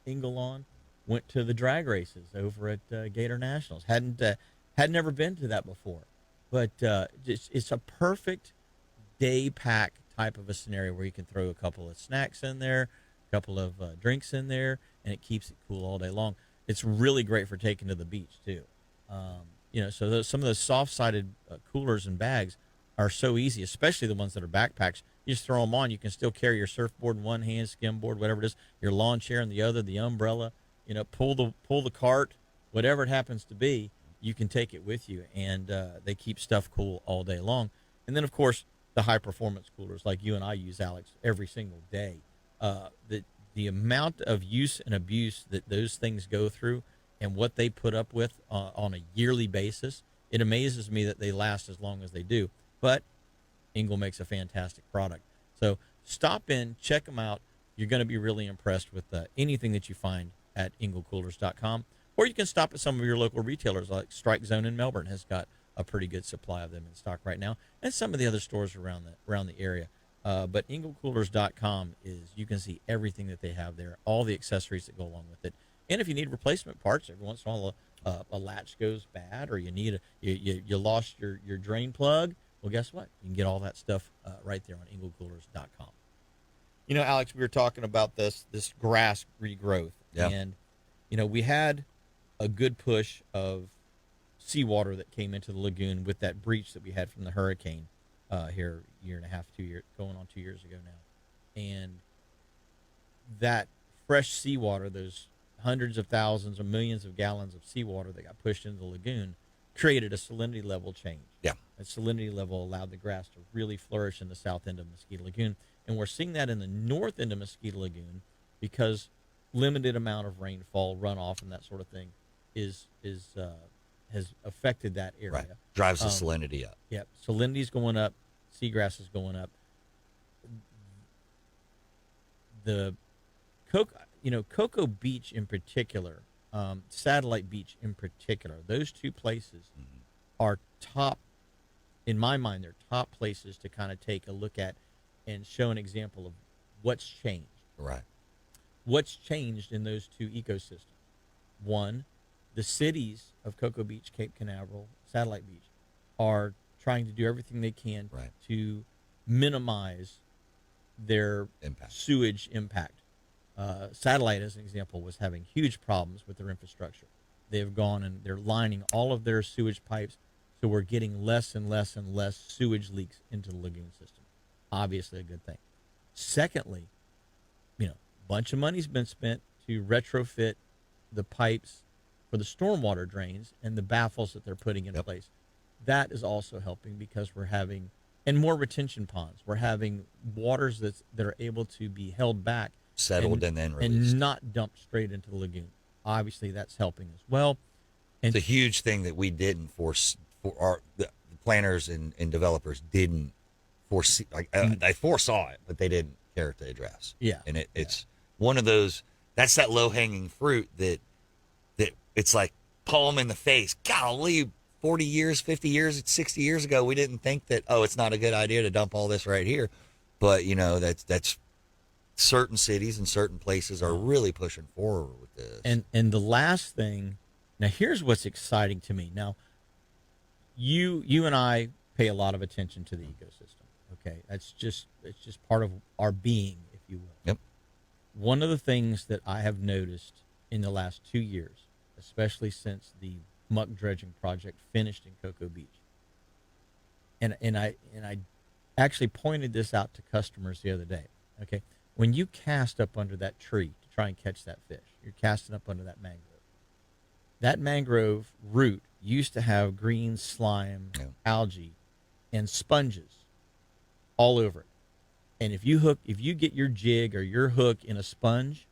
Ingle on, went to the drag races over at Gator Nationals. Had never been to that before, but it's a perfect day pack type of a scenario where you can throw a couple of snacks in there, a couple of drinks in there, and it keeps it cool all day long. It's really great for taking to the beach too. So some of those soft-sided coolers and bags are so easy, especially the ones that are backpacks. You just throw them on. You can still carry your surfboard in one hand, skimboard, whatever it is, your lawn chair in the other, the umbrella. Pull the cart, whatever it happens to be. You can take it with you, and they keep stuff cool all day long. And then, of course, the high-performance coolers like you and I use, Alex, every single day. The amount of use and abuse that those things go through and what they put up with on a yearly basis, it amazes me that they last as long as they do. But Ingle makes a fantastic product. So stop in, check them out. You're going to be really impressed with anything that you find at inglecoolers.com. Or you can stop at some of your local retailers, like Strike Zone in Melbourne has got a pretty good supply of them in stock right now, and some of the other stores around the area. But inglecoolers.com you can see everything that they have there, all the accessories that go along with it. And if you need replacement parts, every once in a while a latch goes bad, or you lost your drain plug, well, guess what? You can get all that stuff right there on inglecoolers.com. Alex, we were talking about this grass regrowth. Yeah. And, we had a good push of seawater that came into the lagoon with that breach that we had from the hurricane here a year and a half, 2 years, going on 2 years ago now. And that fresh seawater, those hundreds of thousands or millions of gallons of seawater that got pushed into the lagoon, created a salinity level change. Yeah. That salinity level allowed the grass to really flourish in the south end of Moquito Lagoon. And we're seeing that in the north end of Moquito Lagoon because limited amount of rainfall, runoff, and that sort of thing has affected that area. Right. Drives the salinity up. Yep. Salinity's going up. Seagrass is going up. The Cocoa Beach in particular, Satellite Beach in particular, those two places are top, in my mind, they're top places to kind of take a look at and show an example of what's changed. Right. What's changed in those two ecosystems? One, the cities of Cocoa Beach, Cape Canaveral, Satellite Beach are trying to do everything they can to minimize their sewage impact. Satellite, as an example, was having huge problems with their infrastructure. They've gone and they're lining all of their sewage pipes, so we're getting less and less and less sewage leaks into the lagoon system. Obviously a good thing. Secondly, a bunch of money's been spent to retrofit the pipes for the stormwater drains and the baffles that they're putting in place. That is also helping because we're having, and more retention ponds. We're having waters that are able to be held back, settled and then released, and not dumped straight into the lagoon. Obviously, that's helping as well. And it's a huge thing that we didn't the planners and developers didn't foresee. They foresaw it, but they didn't care to address. Yeah, and it's one of those. That's that low hanging fruit that it's like palm in the face. Golly, 40 years, 50 years, 60 years ago, we didn't think that. Oh, it's not a good idea to dump all this right here, but that's. Certain cities and certain places are really pushing forward with this. And the last thing, now here's what's exciting to me. Now, you and I pay a lot of attention to the ecosystem. Okay, it's just part of our being, if you will. Yep. One of the things that I have noticed in the last 2 years, especially since the muck dredging project finished in Cocoa Beach, and I actually pointed this out to customers the other day. Okay. When you cast up under that tree to try and catch that fish, you're casting up under that mangrove. That mangrove root used to have green slime, algae, and sponges all over it. And if you get your jig or your hook in a sponge,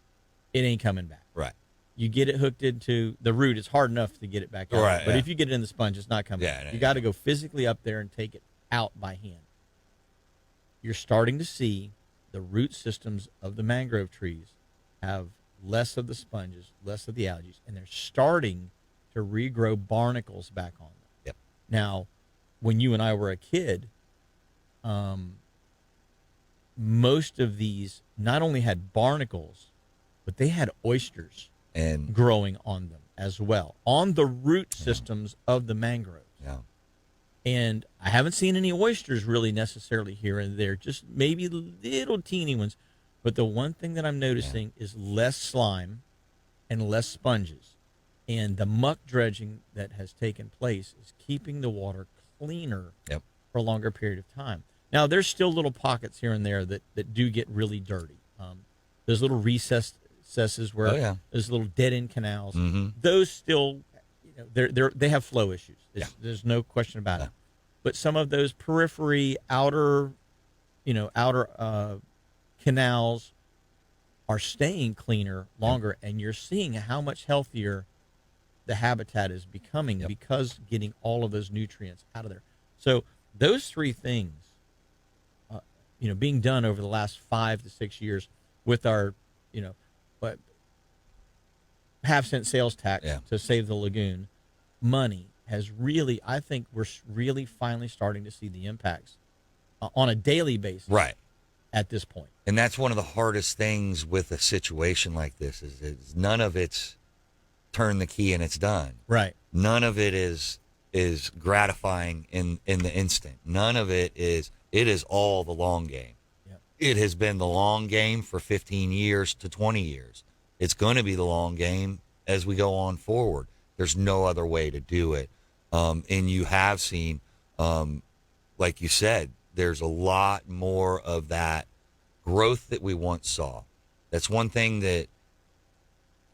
it ain't coming back. Right. You get it hooked into the root, it's hard enough to get it back out. Right, but if you get it in the sponge, it's not coming back. You got to go physically up there and take it out by hand. You're starting to see the root systems of the mangrove trees have less of the sponges, less of the algae, and they're starting to regrow barnacles back on them. Yep. Now, when you and I were a kid, most of these not only had barnacles, but they had oysters and growing on them as well, on the root systems of the mangroves. Yeah. And I haven't seen any oysters really necessarily here and there, just maybe little teeny ones. But the one thing that I'm noticing is less slime and less sponges. And the muck dredging that has taken place is keeping the water cleaner for a longer period of time. Now, there's still little pockets here and there that do get really dirty. There's little recesses where there's little dead-end canals. Mm-hmm. Those still, they have flow issues. There's no question about it. But some of those periphery outer canals are staying cleaner longer, and you're seeing how much healthier the habitat is becoming because getting all of those nutrients out of there. So those three things, being done over the last 5 to 6 years with our, half-cent sales tax to save the lagoon money has really, I think we're really finally starting to see the impacts on a daily basis. Right. At this point. And that's one of the hardest things with a situation like this is none of it's turn the key and it's done. Right. None of it is gratifying in the instant. None of it is all the long game. Yep. It has been the long game for 15 years to 20 years. It's going to be the long game as we go on forward. There's no other way to do it. And you have seen, like you said, there's a lot more of that growth that we once saw. That's one thing that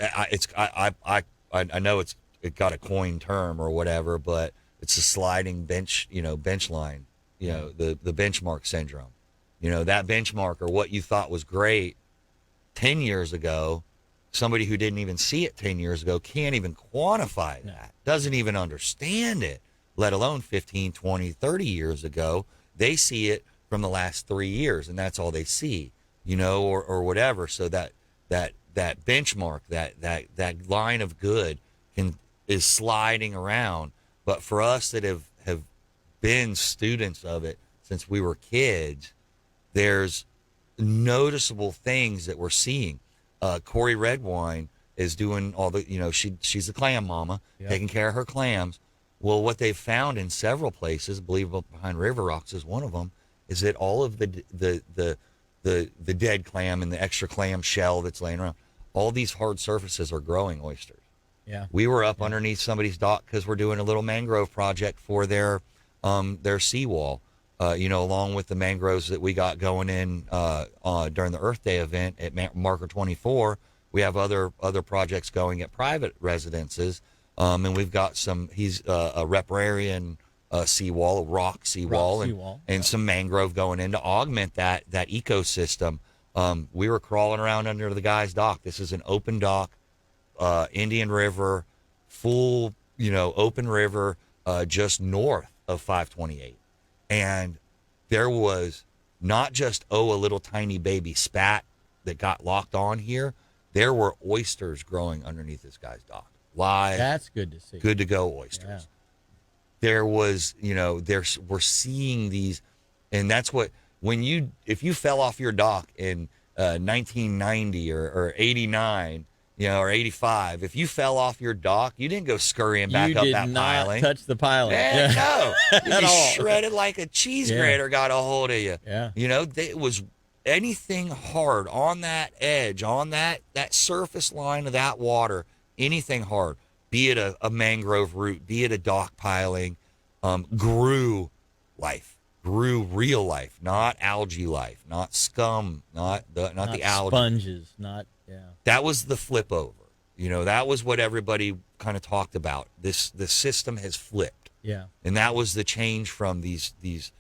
I know it got a coined term or whatever, but it's a sliding bench line, the benchmark syndrome. That benchmark or what you thought was great 10 years ago, somebody who didn't even see it 10 years ago can't even quantify that, doesn't even understand it, let alone 15, 20, 30 years ago. They see it from the last 3 years, and that's all they see, or whatever. So that benchmark, that line of good is sliding around. But for us that have been students of it since we were kids, there's noticeable things that we're seeing. Corey Redwine is doing all the, she's a clam mama, taking care of her clams. Well, what they've found in several places, I believe behind River Rocks is one of them, is that all of the dead clam and the extra clam shell that's laying around, all these hard surfaces are growing oysters. Yeah. We were up underneath somebody's dock because we're doing a little mangrove project for their seawall, along with the mangroves that we got going in during the Earth Day event at Marker 24. We have other projects going at private residences. And we've got he's a riparian seawall, a rock seawall, and some mangrove going in to augment that ecosystem. We were crawling around under the guy's dock. This is an open dock, Indian River, full, open river, just north of 528. And there was not just, a little tiny baby spat that got locked on here. There were oysters growing underneath this guy's dock. Live. That's good to see. Good to go oysters. Yeah. There was, we're seeing these, and that's what, if you fell off your dock in 1990 or 89, or 85, if you fell off your dock, you didn't go scurrying back up that piling. You did not touch the piling. No. You'd be shredded like a cheese grater got a hold of you. Yeah. It was anything hard on that edge, on that surface line of that water, anything hard, be it a mangrove root, be it a dock piling, grew life, grew real life, not algae life, not scum, not the algae. Sponges, That was the flip over. That was what everybody kind of talked about. The system has flipped. Yeah. And that was the change from these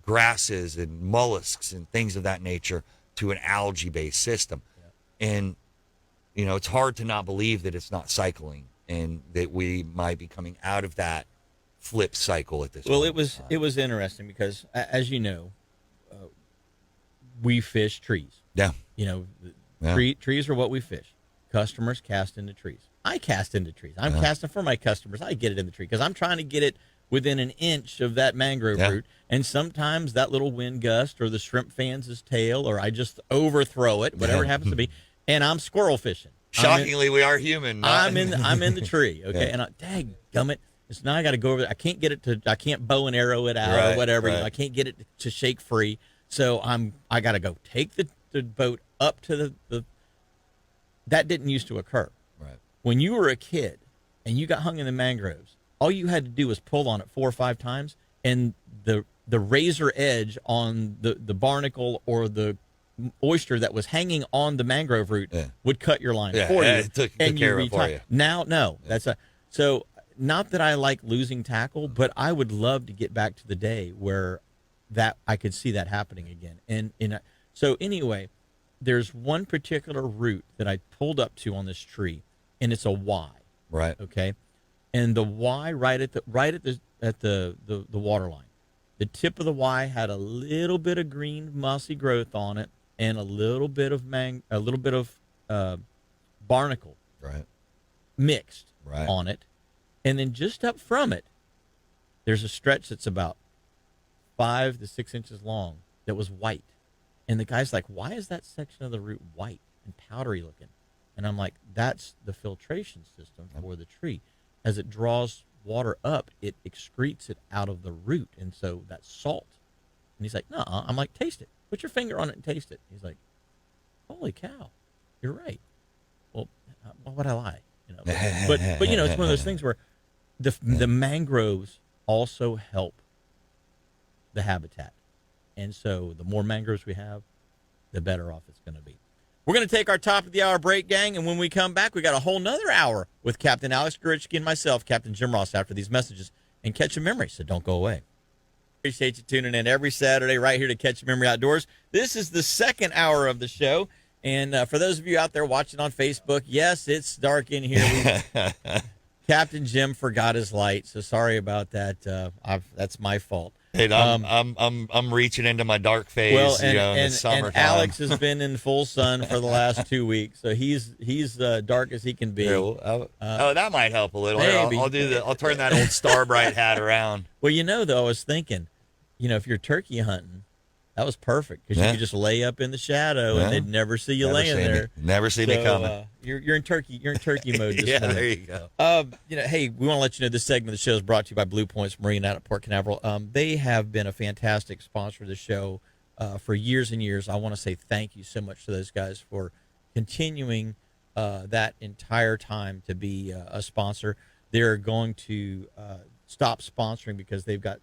grasses and mollusks and things of that nature to an algae-based system. Yeah. And it's hard to not believe that it's not cycling and that we might be coming out of that flip cycle at this point. Well, it was interesting because, as you know, we fish trees. Yeah. Yeah. Trees are what we fish. Customers cast into trees. I cast into trees. I'm casting for my customers. I get it in the tree because I'm trying to get it within an inch of that mangrove root. And sometimes that little wind gust or the shrimp fans his tail, or I just overthrow it, whatever it happens to be, and I'm squirrel fishing. Shockingly, we are human. I'm in the tree, okay? And dang gummit, it's now I got to go over there. I can't get it to. I can't bow and arrow it out or whatever. Right. I can't get it to shake free. So I got to go take the boat up to the. That didn't used to occur. Right. When you were a kid and you got hung in the mangroves, all you had to do was pull on it 4 or 5 times, and the razor edge on the barnacle or the oyster that was hanging on the mangrove root would cut your line for you. It took care of it for you. Now, no. So not that I like losing tackle, but I would love to get back to the day where that I could see that happening again. So anyway, there's one particular root that I pulled up to on this tree, and it's a Y. Right. Okay. And the Y right at the water line. The tip of the Y had a little bit of green mossy growth on it and a little bit of barnacle mixed on it. And then just up from it, there's a stretch that's about 5 to 6 inches long that was white. And the guy's like, why is that section of the root white and powdery looking? And I'm like, that's the filtration system for the tree. As it draws water up, it excretes it out of the root. And so that's salt. And he's like, nuh-uh. I'm like, taste it. Put your finger on it and taste it. He's like, holy cow, you're right. Well, why would I lie? But it's one of those things where the mangroves also help the habitat. And so the more mangroves we have, the better off it's going to be. We're going to take our top of the hour break, gang, and when we come back, we got a whole nother hour with Captain Alex Gorichky and myself, Captain Jim Ross, after these messages and Catch a Memory, so don't go away. Appreciate you tuning in every Saturday right here to Catch a Memory Outdoors. This is the second hour of the show, and for those of you out there watching on Facebook, yes, it's dark in here. Captain Jim forgot his light, so sorry about that. That's my fault. Hey, I'm reaching into my dark phase. In the summertime. And Alex has been in full sun for the last 2 weeks, so he's dark as he can be. Yeah, well, that might help a little. Maybe. I'll turn that old Starbright hat around. Well, though, I was thinking, if you're turkey hunting, that was perfect because you could just lay up in the shadow and they'd never see you laying there. Never see me coming. You're in turkey mode this morning. There you go. Hey, we want to let you know this segment of the show is brought to you by Blue Points Marine out at Port Canaveral. They have been a fantastic sponsor of the show for years and years. I want to say thank you so much to those guys for continuing that entire time to be a sponsor. They're going to stop sponsoring because they've got,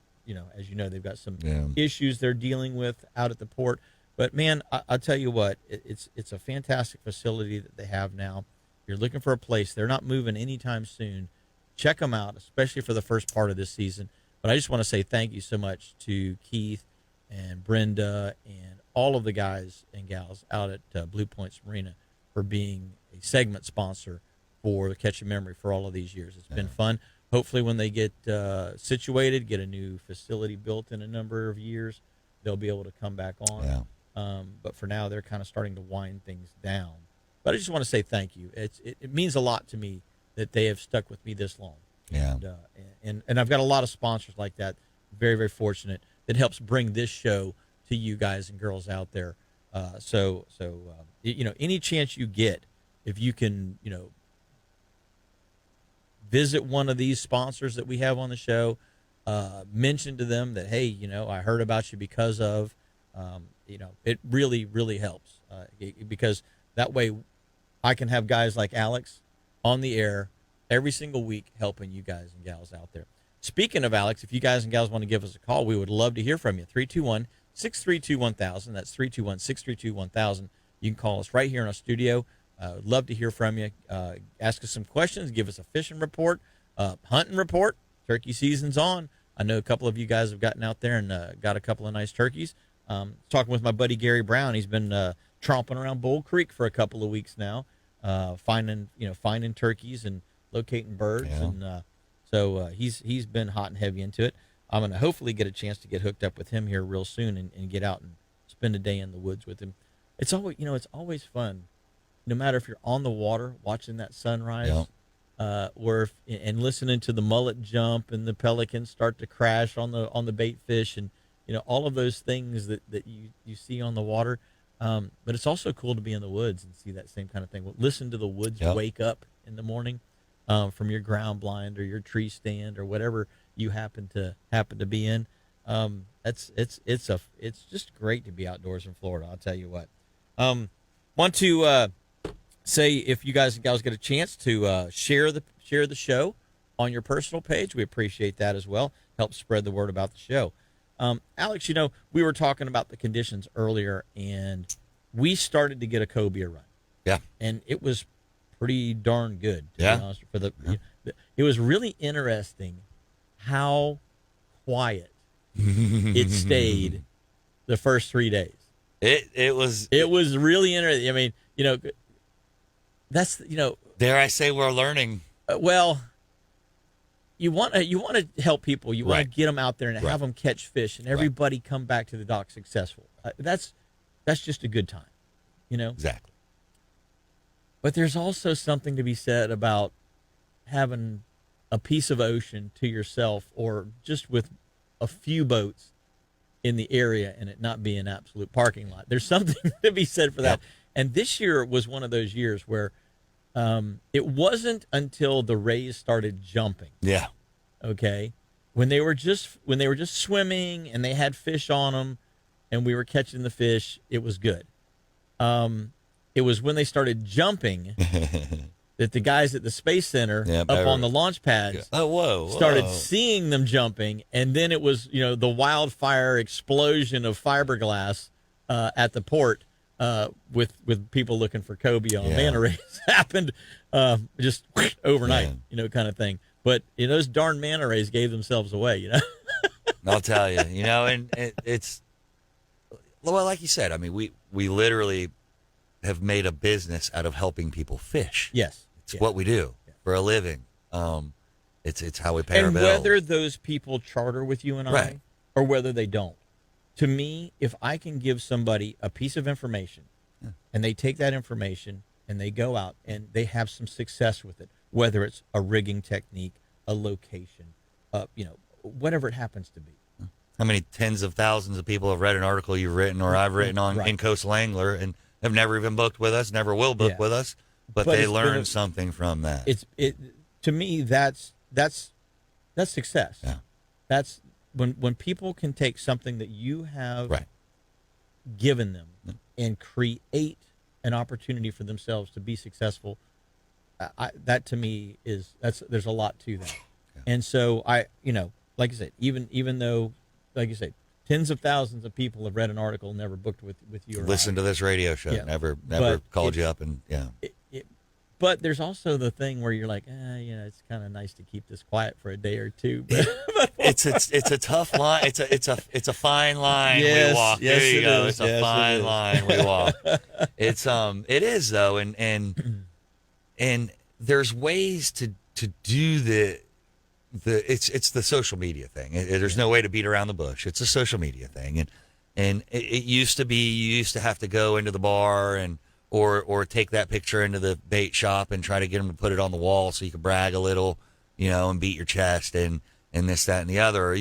as you know, they've got some issues they're dealing with out at the port. But, man, I'll tell you what, it's a fantastic facility that they have now. If you're looking for a place, they're not moving anytime soon. Check them out, especially for the first part of this season. But I just want to say thank you so much to Keith and Brenda and all of the guys and gals out at Blue Points Marina for being a segment sponsor for the Catch a Memory for all of these years. It's been fun. Hopefully when they get situated, get a new facility built in a number of years, they'll be able to come back on. Yeah. But for now, they're kind of starting to wind things down. But I just want to say thank you. It means a lot to me that they have stuck with me this long. Yeah. And I've got a lot of sponsors like that. Very, very fortunate. That helps bring this show to you guys and girls out there. So any chance you get, if you can, visit one of these sponsors that we have on the show, mention to them that, hey, I heard about you because of, it really, really helps because that way I can have guys like Alex on the air every single week helping you guys and gals out there. Speaking of Alex, if you guys and gals want to give us a call, we would love to hear from you. 321-632-1000. That's 321-632-1000. You can call us right here in our studio. Love to hear from you. Ask us some questions. Give us a fishing report, hunting report. Turkey season's on. I know a couple of you guys have gotten out there and got a couple of nice turkeys. Talking with my buddy Gary Brown. He's been tromping around Bull Creek for a couple of weeks now, finding turkeys and locating birds. Yeah. And so he's been hot and heavy into it. I'm going to hopefully get a chance to get hooked up with him here real soon and get out and spend a day in the woods with him. It's always fun no matter if you're on the water watching that sunrise, Yep. And listening to the mullet jump and the pelicans start to crash on the bait fish, and all of those things that you see on the water. But it's also cool to be in the woods and see that same kind of thing. Listen to the woods wake up in the morning from your ground blind or your tree stand or whatever you happen to be in. It's just great to be outdoors in Florida. I'll tell you what. Want to say, if you guys get a chance to share the show on your personal page, we appreciate that as well. Help spread the word about the show. Alex, we were talking about the conditions earlier, and we started to get a cobia run. Yeah, and it was pretty darn good. To be honest, it was really interesting how quiet it stayed the first 3 days. It was really interesting. I mean, that's dare I say, we're learning. Well, you want to help people. You want to get them out there and have them catch fish, and everybody come back to the dock successful. That's just a good time, Exactly. But there's also something to be said about having a piece of ocean to yourself, or just with a few boats in the area, and it not be an absolute parking lot. There's something to be said for that. And this year was one of those years where it wasn't until the rays started jumping. Yeah. Okay. When they were just swimming and they had fish on them, and we were catching the fish, it was good. It was when they started jumping that the guys at the Space Center on the launch pads started seeing them jumping, and then it was the wildfire explosion of fiberglass at the port with people looking for cobia on manta rays happened just overnight, kind of thing. But those darn manta rays gave themselves away, I'll tell you, and it's, well, like you said, I mean, we literally have made a business out of helping people fish. Yes. It's what we do for a living. It's how we pay our bills. bills. And whether those people charter with you and I, or whether they don't, to me, if I can give somebody a piece of information and they take that information and they go out and they have some success with it, whether it's a rigging technique, a location, whatever it happens to be. How many tens of thousands of people have read an article you've written or I've written on in Coastal Angler and have never even booked with us, never will book with us, but they learned something from that. To me, that's success. Yeah. That's when people can take something that you have given them and create an opportunity for themselves to be successful. That to me there's a lot to that. Yeah. And so like I said, even though, like you said, tens of thousands of people have read an article, never booked with you. Or Listen to this radio show. Yeah. Never called you up and But there's also the thing where you're like, it's kind of nice to keep this quiet for a day or two. It's a tough line. It's a fine line we walk. Yes, there you go. Is. It's a fine line we walk. It is though, and there's ways to do it's the social media thing. There's no way to beat around the bush. It's a social media thing, and it used to be you used to have to go into the bar or take that picture into the bait shop and try to get them to put it on the wall so you could brag a little, and beat your chest and this, that, and the other.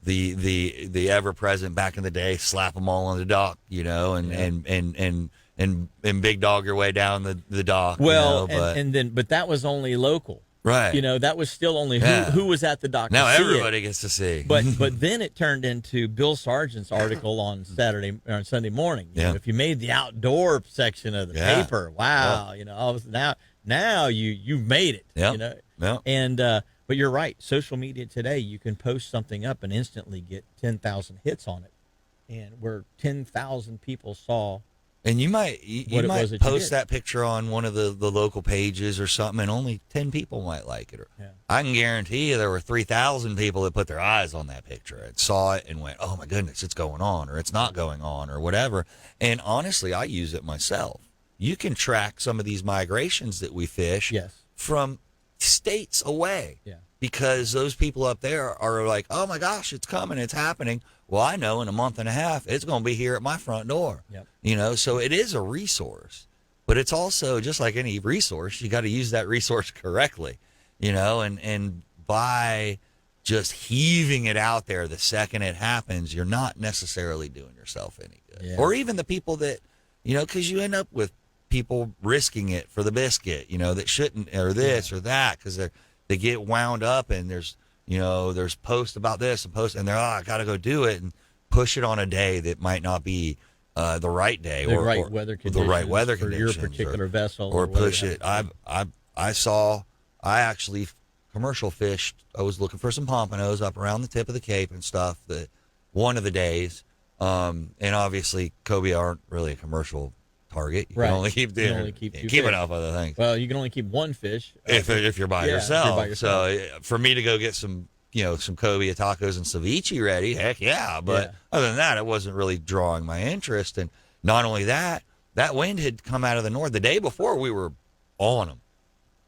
The ever present back in the day, slap them all on the dock, and big dog your way down the dock. Well, but that was only local. Right. That was still only who was at the dock. Now everybody gets to see. But then it turned into Bill Sargent's article on Sunday morning. If you made the outdoor section of the paper, wow, now you've made it. Yeah. And but you're right. Social media today, you can post something up and instantly get 10,000 hits on it, and where 10,000 people saw. And you might post that picture on one of the local pages or something, and only 10 people might like it. I can guarantee you there were 3,000 people that put their eyes on that picture and saw it and went, "Oh my goodness, it's going on," or "It's not going on," or whatever. And honestly, I use it myself. You can track some of these migrations that we fish from states away, because those people up there are like, "Oh my gosh, it's coming, it's happening." Well, I know in a month and a half, it's going to be here at my front door. So it is a resource. But it's also just like any resource, you got to use that resource correctly, and by just heaving it out there the second it happens, you're not necessarily doing yourself any good. Yeah. Or even the people that, because you end up with people risking it for the biscuit, that shouldn't, or this or that, because they get wound up, and there's posts about this and posts, and they're, I got to go do it, and push it on a day that might not be the right day, the or right weather conditions, the right weather for conditions, your particular vessel, or push it. I actually commercial fished. I was looking for some pompanos up around the tip of the Cape and stuff. That one of the days, and obviously cobia aren't really a commercial target. You can only keep enough other things. Well, you can only keep one fish if you're by yourself. So for me to go get some cobia tacos and ceviche ready, heck yeah. But other than that, it wasn't really drawing my interest. And not only that, that wind had come out of the north the day before we were on them.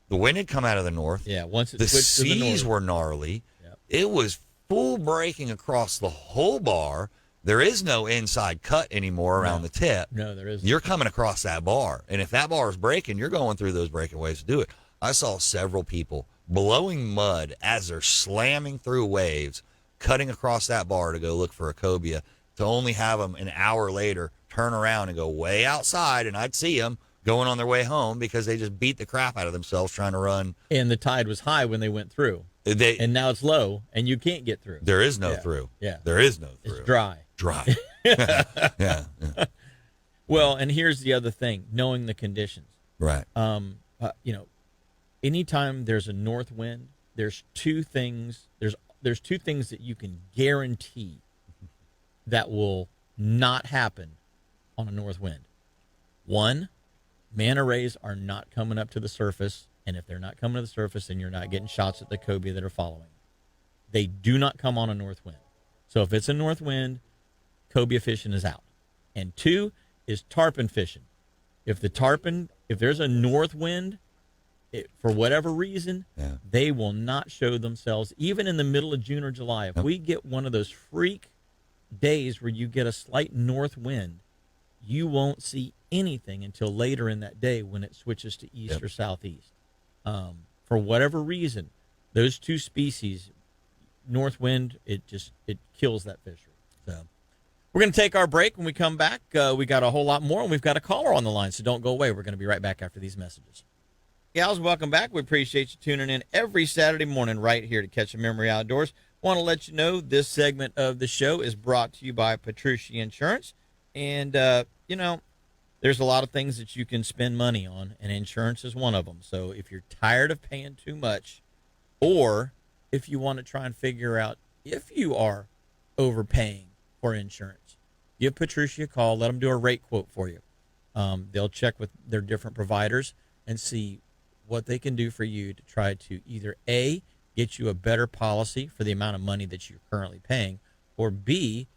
The wind had come out of the north. Yeah, once the seas were gnarly. Yep. It was full breaking across the whole bar. There is no inside cut anymore around the tip. No, there isn't. You're coming across that bar. And if that bar is breaking, you're going through those breaking waves to do it. I saw several people blowing mud as they're slamming through waves, cutting across that bar to go look for a cobia, to only have them an hour later turn around and go way outside, and I'd see them going on their way home because they just beat the crap out of themselves trying to run. And the tide was high when they went through. And now it's low, and you can't get through. There is no through. Yeah. There is no through. It's dry. Yeah. Well, and here's the other thing, knowing the conditions. Right. Anytime there's a north wind, there's two things that you can guarantee that will not happen on a north wind. One, manta rays are not coming up to the surface, and if they're not coming to the surface, then you're not getting shots at the cobia that are following. They do not come on a north wind. So if it's a north wind, cobia fishing is out. And two is tarpon fishing. If there's a north wind, for whatever reason, they will not show themselves, even in the middle of June or July. If we get one of those freak days where you get a slight north wind, you won't see anything until later in that day when it switches to east or southeast. For whatever reason, those two species, north wind, it kills that fishery. So we're going to take our break. When we come back, we got a whole lot more, and we've got a caller on the line, so don't go away. We're going to be right back after these messages. Gals, welcome back. We appreciate you tuning in every Saturday morning right here to Catch a Memory Outdoors. Want to let you know this segment of the show is brought to you by Petrucci Insurance. And, there's a lot of things that you can spend money on, and insurance is one of them. So if you're tired of paying too much, or if you want to try and figure out if you are overpaying for insurance, give Petrucci a call. Let them do a rate quote for you. They'll check with their different providers and see what they can do for you to try to either A, get you a better policy for the amount of money that you're currently paying, or B,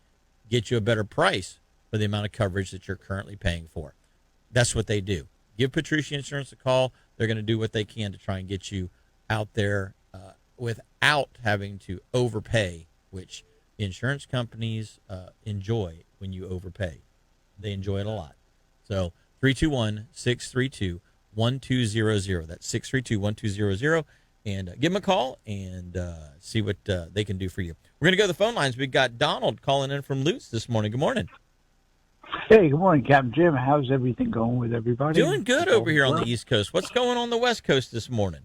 get you a better price for the amount of coverage that you're currently paying for. That's what they do. Give Petrucci Insurance a call. They're going to do what they can to try and get you out there without having to overpay, which insurance companies enjoy when you overpay. They enjoy it a lot. So 321-632-1200. That's 632-1200. And give them a call and see what they can do for you. We're going to go to the phone lines. We've got Donald calling in from Lutz this morning. Good morning. Hey, good morning, Captain Jim. How's everything going with everybody? Doing good over here on the East Coast. What's going on the West Coast this morning?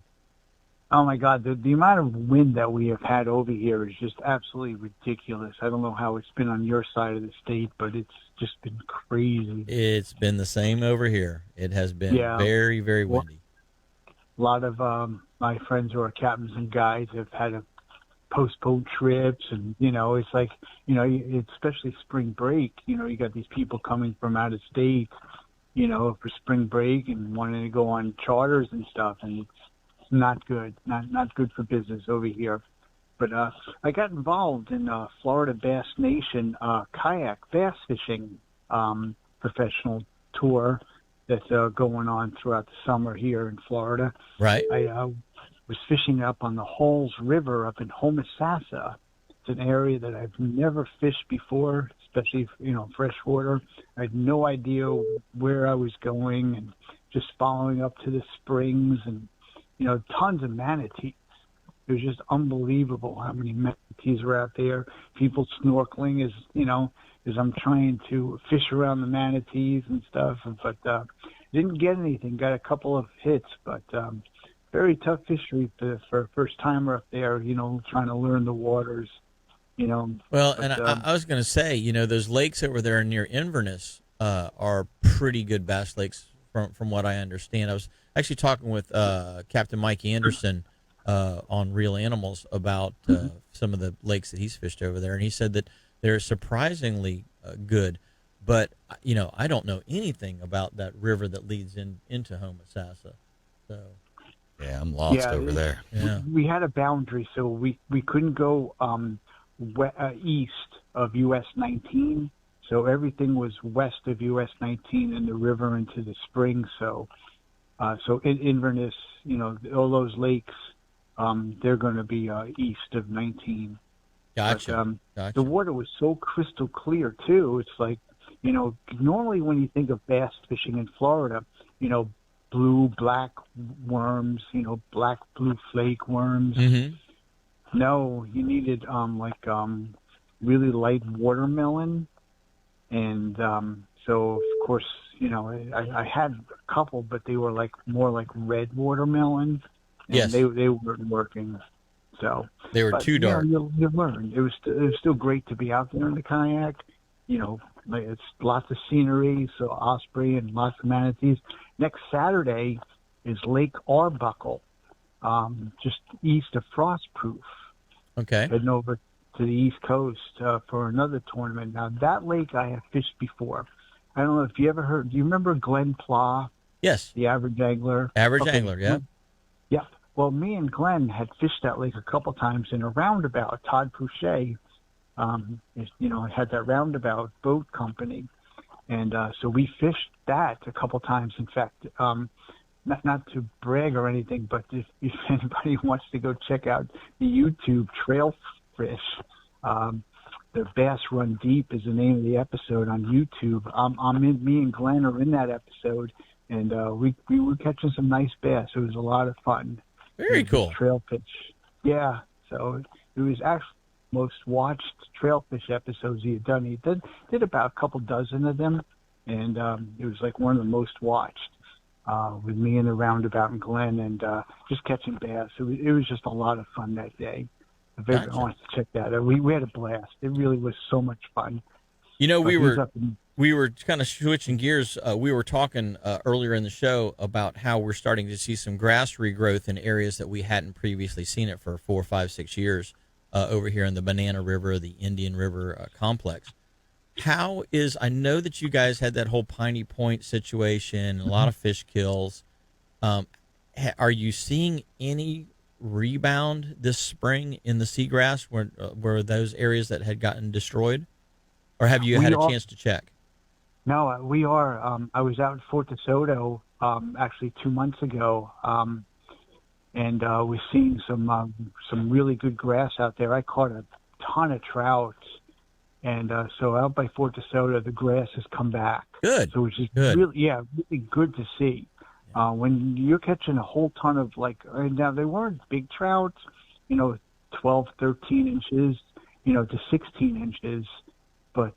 Oh, my God. The amount of wind that we have had over here is just absolutely ridiculous. I don't know how it's been on your side of the state, but it's just been crazy. It's been the same over here. It has been very, very windy. A lot of my friends who are captains and guides have had to postpone trips, and, it's like, especially spring break, you got these people coming from out of state, for spring break and wanting to go on charters and stuff, and it's not good, not good for business over here. But I got involved in Florida Bass Nation kayak bass fishing professional tour that's going on throughout the summer here in Florida. Right. I was fishing up on the Halls River up in Homosassa. It's an area that I've never fished before, especially, freshwater. I had no idea where I was going, and just following up to the springs, and tons of manatees. It was just unbelievable how many manatees were out there. People snorkeling as I'm trying to fish around the manatees and stuff, but didn't get anything. Got a couple of hits, but very tough fishery for a first timer up there. Trying to learn the waters. Well, but, and I was going to say, those lakes over there near Inverness are pretty good bass lakes, from what I understand. I was actually talking with Captain Mike Anderson on Real Animals about some of the lakes that he's fished over there, and he said that they're surprisingly good. But I don't know anything about that river that leads into Homosassa. So yeah, I'm lost over there. Yeah. We had a boundary, so we couldn't go east of US 19. So everything was west of US 19 and the river into the springs. So in Inverness, all those lakes, they're going to be east of 19. Gotcha. But, the water was so crystal clear too. It's like, normally when you think of bass fishing in Florida, blue, black worms, black, blue flake worms. Mm-hmm. No, you needed really light watermelon, and so of course I had a couple, but they were more like red watermelon, and yes, they weren't working. So they were too dark. You learn. It was still great to be out there in the kayak. It's lots of scenery, so osprey and lots of manatees. Next Saturday is Lake Arbuckle, just east of Frostproof. Okay. Heading over to the East Coast for another tournament. Now, that lake I have fished before. I don't know if you ever heard. Do you remember Glenn Plah? Yes. The average angler? Angler, yeah. Yeah. Well, me and Glenn had fished that lake a couple times in a roundabout. Todd Pouchet, had that roundabout boat company. And so we fished that a couple times. In fact, not to brag or anything, but if anybody wants to go check out the YouTube Trail Fish, the Bass Run Deep is the name of the episode on YouTube. Me and Glenn are in that episode, and we were catching some nice bass. It was a lot of fun. Very cool. Trail fish. Yeah. So it was actually most watched trail fish episodes he had done. He did about a couple dozen of them, and it was like one of the most watched. With me in the roundabout and Glenn, and just catching bass. It was just a lot of fun that day. If everyone wants to check that out, we had a blast. It really was so much fun. We were kind of switching gears. We were talking earlier in the show about how we're starting to see some grass regrowth in areas that we hadn't previously seen it for 4, 5, 6 years over here in the Banana River, the Indian River complex. I know that you guys had that whole Piney Point situation, a lot of fish kills. Are you seeing any rebound this spring in the seagrass where those areas that had gotten destroyed? Or have you had a chance to check? No, we are. I was out in Fort DeSoto actually 2 months ago, and we're seeing some really good grass out there. I caught a ton of trout. And so out by Fort DeSoto, the grass has come back. Good. So which is good. really good to see. When you're catching a whole ton of now they weren't big trout, 12, 13 inches, to 16 inches, but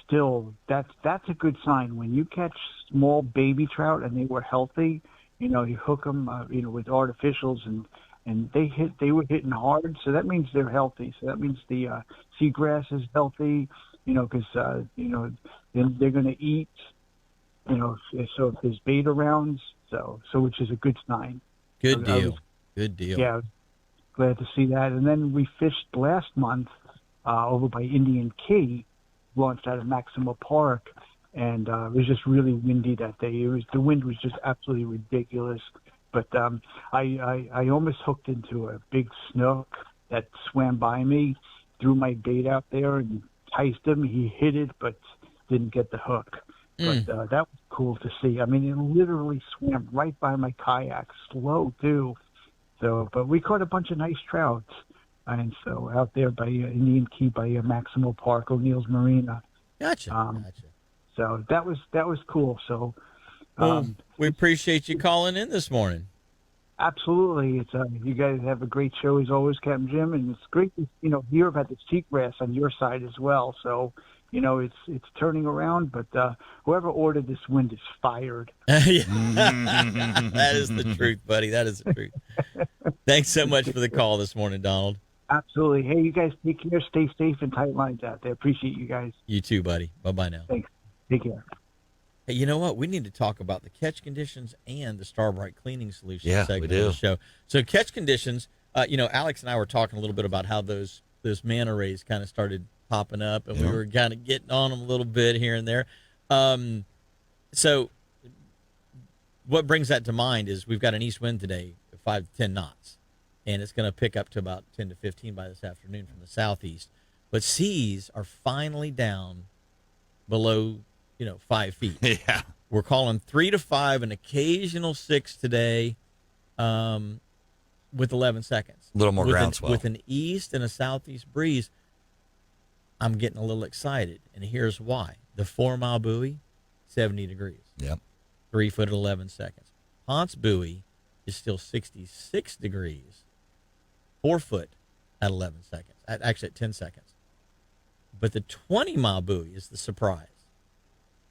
still that's a good sign. When you catch small baby trout and they were healthy, you hook them, with artificials and they were hitting hard, so that means they're healthy. So that means the seagrass is healthy, because then they're going to eat, so if there's bait around, so which is a good sign. Good deal. Good deal. Yeah, I was glad to see that. And then we fished last month over by Indian Key, launched out of Maxima Park, and it was just really windy that day. The wind was just absolutely ridiculous. But I almost hooked into a big snook that swam by me, threw my bait out there and enticed him. He hit it, but didn't get the hook. But that was cool to see. I mean, it literally swam right by my kayak, slow too. So, but we caught a bunch of nice trouts. And so out there by Indian Key, by Maximal Park, O'Neill's Marina. Gotcha. So that was cool. So, Well, we appreciate you calling in this morning. Absolutely. It's you guys have a great show as always, Captain Jim, and it's great to hear about the cheatgrass on your side as well. So it's turning around, but whoever ordered this wind is fired. That is the truth, buddy. That is the truth. Thanks so much for the call this morning, Donald. Absolutely. Hey, you guys take care. Stay safe and tight lines out there. Appreciate you guys. You too, buddy. Bye-bye now. Thanks. Take care. Hey, you know what? We need to talk about the catch conditions and the Starbright cleaning solution segment we do. of the show. So catch conditions, Alex and I were talking a little bit about how those manta rays kind of started popping up, and we were kind of getting on them a little bit here and there. So what brings that to mind is we've got an east wind today of 5 to 10 knots, and it's going to pick up to about 10 to 15 by this afternoon from the southeast. But seas are finally down below 5 feet. Yeah. We're calling 3 to 5, an occasional 6 today, with 11 seconds. A little more groundswell. With an east and a southeast breeze, I'm getting a little excited, and here's why. The 4 Mile buoy, 70 degrees. Yep. 3 foot at 11 seconds. Ponce buoy is still 66 degrees, 4 foot at 11 seconds. Actually, at 10 seconds. But the 20 Mile buoy is the surprise.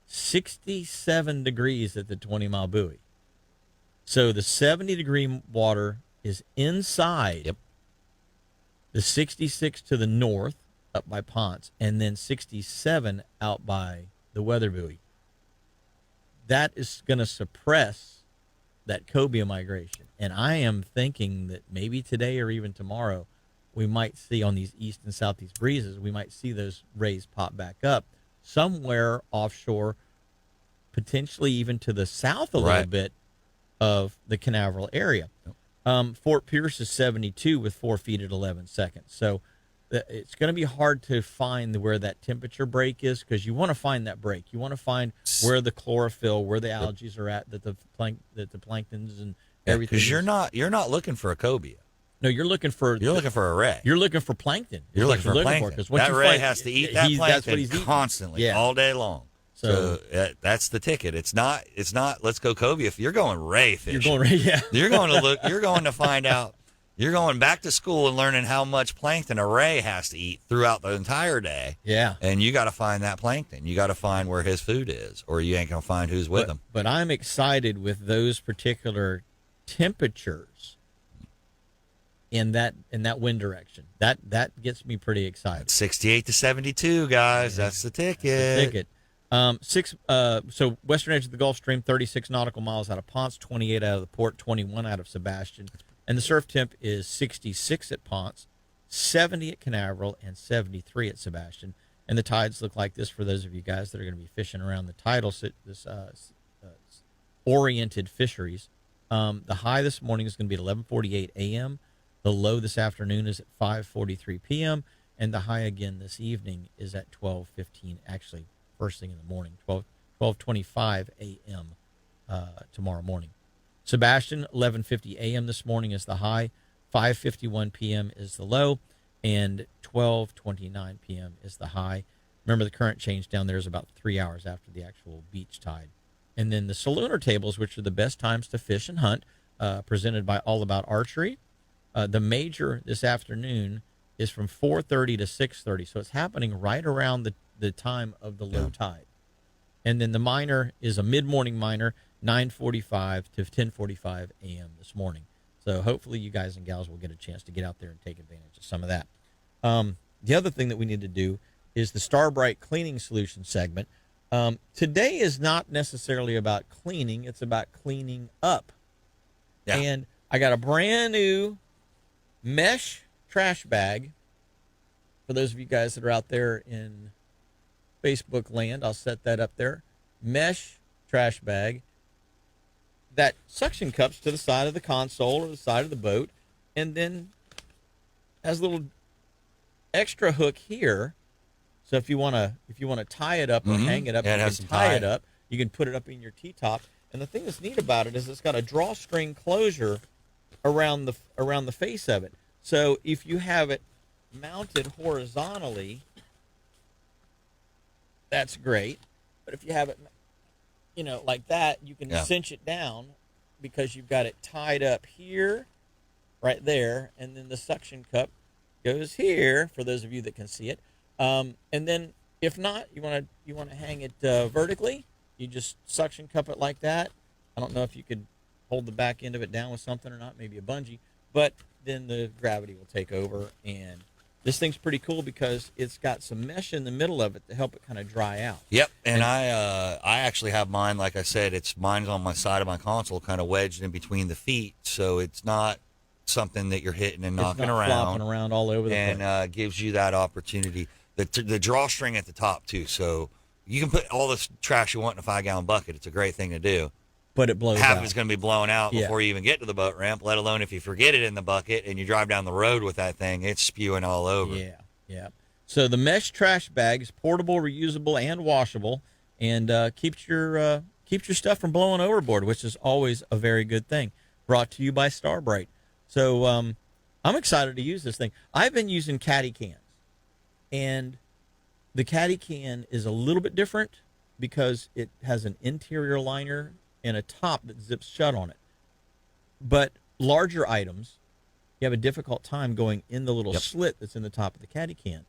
67 degrees at the 20 Mile buoy. So the 70-degree water is inside. Yep. The 66 to the north up by Ponce, and then 67 out by the weather buoy. That is going to suppress that cobia migration. And I am thinking that maybe today or even tomorrow we might see on these east and southeast breezes, we might see those rays pop back up somewhere offshore, potentially even to the south a little bit of the Canaveral area. Fort Pierce is 72 with 4 feet at 11 seconds. So it's going to be hard to find where that temperature break is, because you want to find that break. You want to find where the chlorophyll, where the algae are at, that the planktons and everything. Because you're not looking for a cobia. No, you're looking for a ray. You're looking for plankton. You're looking for plankton. That ray has to eat that plankton constantly, all day long. So that's the ticket. It's not. Let's go cobia. If you're going ray fishing, you're going ray. Yeah. You're going to look. You're going to find out. You're going back to school and learning how much plankton a ray has to eat throughout the entire day. Yeah. And you got to find that plankton. You got to find where his food is, or you ain't gonna find who's with him. But I'm excited with those particular temperatures in that wind direction. That gets me pretty excited. 68 to 72, guys. Yeah. That's the ticket. That's the ticket. So western edge of the Gulf Stream, 36 nautical miles out of Ponce, 28 out of the port, 21 out of Sebastian. And the surf temp is 66 at Ponce, 70 at Canaveral, and 73 at Sebastian. And the tides look like this for those of you guys that are going to be fishing around the tidal oriented fisheries. The high this morning is going to be at 11:48 a.m. The low this afternoon is at 5:43 p.m. And the high again this evening is at 12:15, actually first thing in the morning, 12:25 a.m. Tomorrow morning. Sebastian, 11:50 a.m. this morning is the high, 5:51 p.m. is the low, and 12:29 p.m. is the high. Remember, the current change down there is about 3 hours after the actual beach tide. And then the Salooner tables, which are the best times to fish and hunt, presented by All About Archery. The major this afternoon is from 4:30 to 6:30, so it's happening right around the time of the low tide. And then the minor is a mid-morning minor, 9:45 to 10:45 a.m. this morning. So hopefully you guys and gals will get a chance to get out there and take advantage of some of that. The other thing that we need to do is the Starbright Cleaning Solution segment. Today is not necessarily about cleaning. It's about cleaning up. Yeah. And I got a brand new mesh trash bag. For those of you guys that are out there in Facebook land, I'll set that up there. Mesh trash bag that suction cups to the side of the console or the side of the boat, and then has a little extra hook here. So if you want to tie it up or hang it up, you can tie it up. You can put it up in your T-top. And the thing that's neat about it is it's got a drawstring closure around the face of it. So if you have it mounted horizontally, that's great. But if you have it like that, you can cinch it down because you've got it tied up here, right there, and then the suction cup goes here for those of you that can see it. And then if not, you want to hang it vertically. You just suction cup it like that. I don't know if you could hold the back end of it down with something or not, maybe a bungee, but then the gravity will take over. And this thing's pretty cool because it's got some mesh in the middle of it to help it kind of dry out. Yep, and I actually have mine, like I said, mine's on my side of my console, kind of wedged in between the feet, so it's not something that you're hitting and knocking around. Flopping around all over the place. And gives you that opportunity. The drawstring at the top, too, so you can put all this trash you want in a 5-gallon bucket. It's a great thing to do. But it blows Half out. of it's going to be blown out before you even get to the boat ramp, let alone if you forget it in the bucket and you drive down the road with that thing, it's spewing all over. Yeah. So the mesh trash bag is portable, reusable, and washable, and keeps your stuff from blowing overboard, which is always a very good thing. Brought to you by Starbright. So I'm excited to use this thing. I've been using caddy cans, and the caddy can is a little bit different because it has an interior liner and a top that zips shut on it. But larger items, you have a difficult time going in the little slit that's in the top of the caddy can.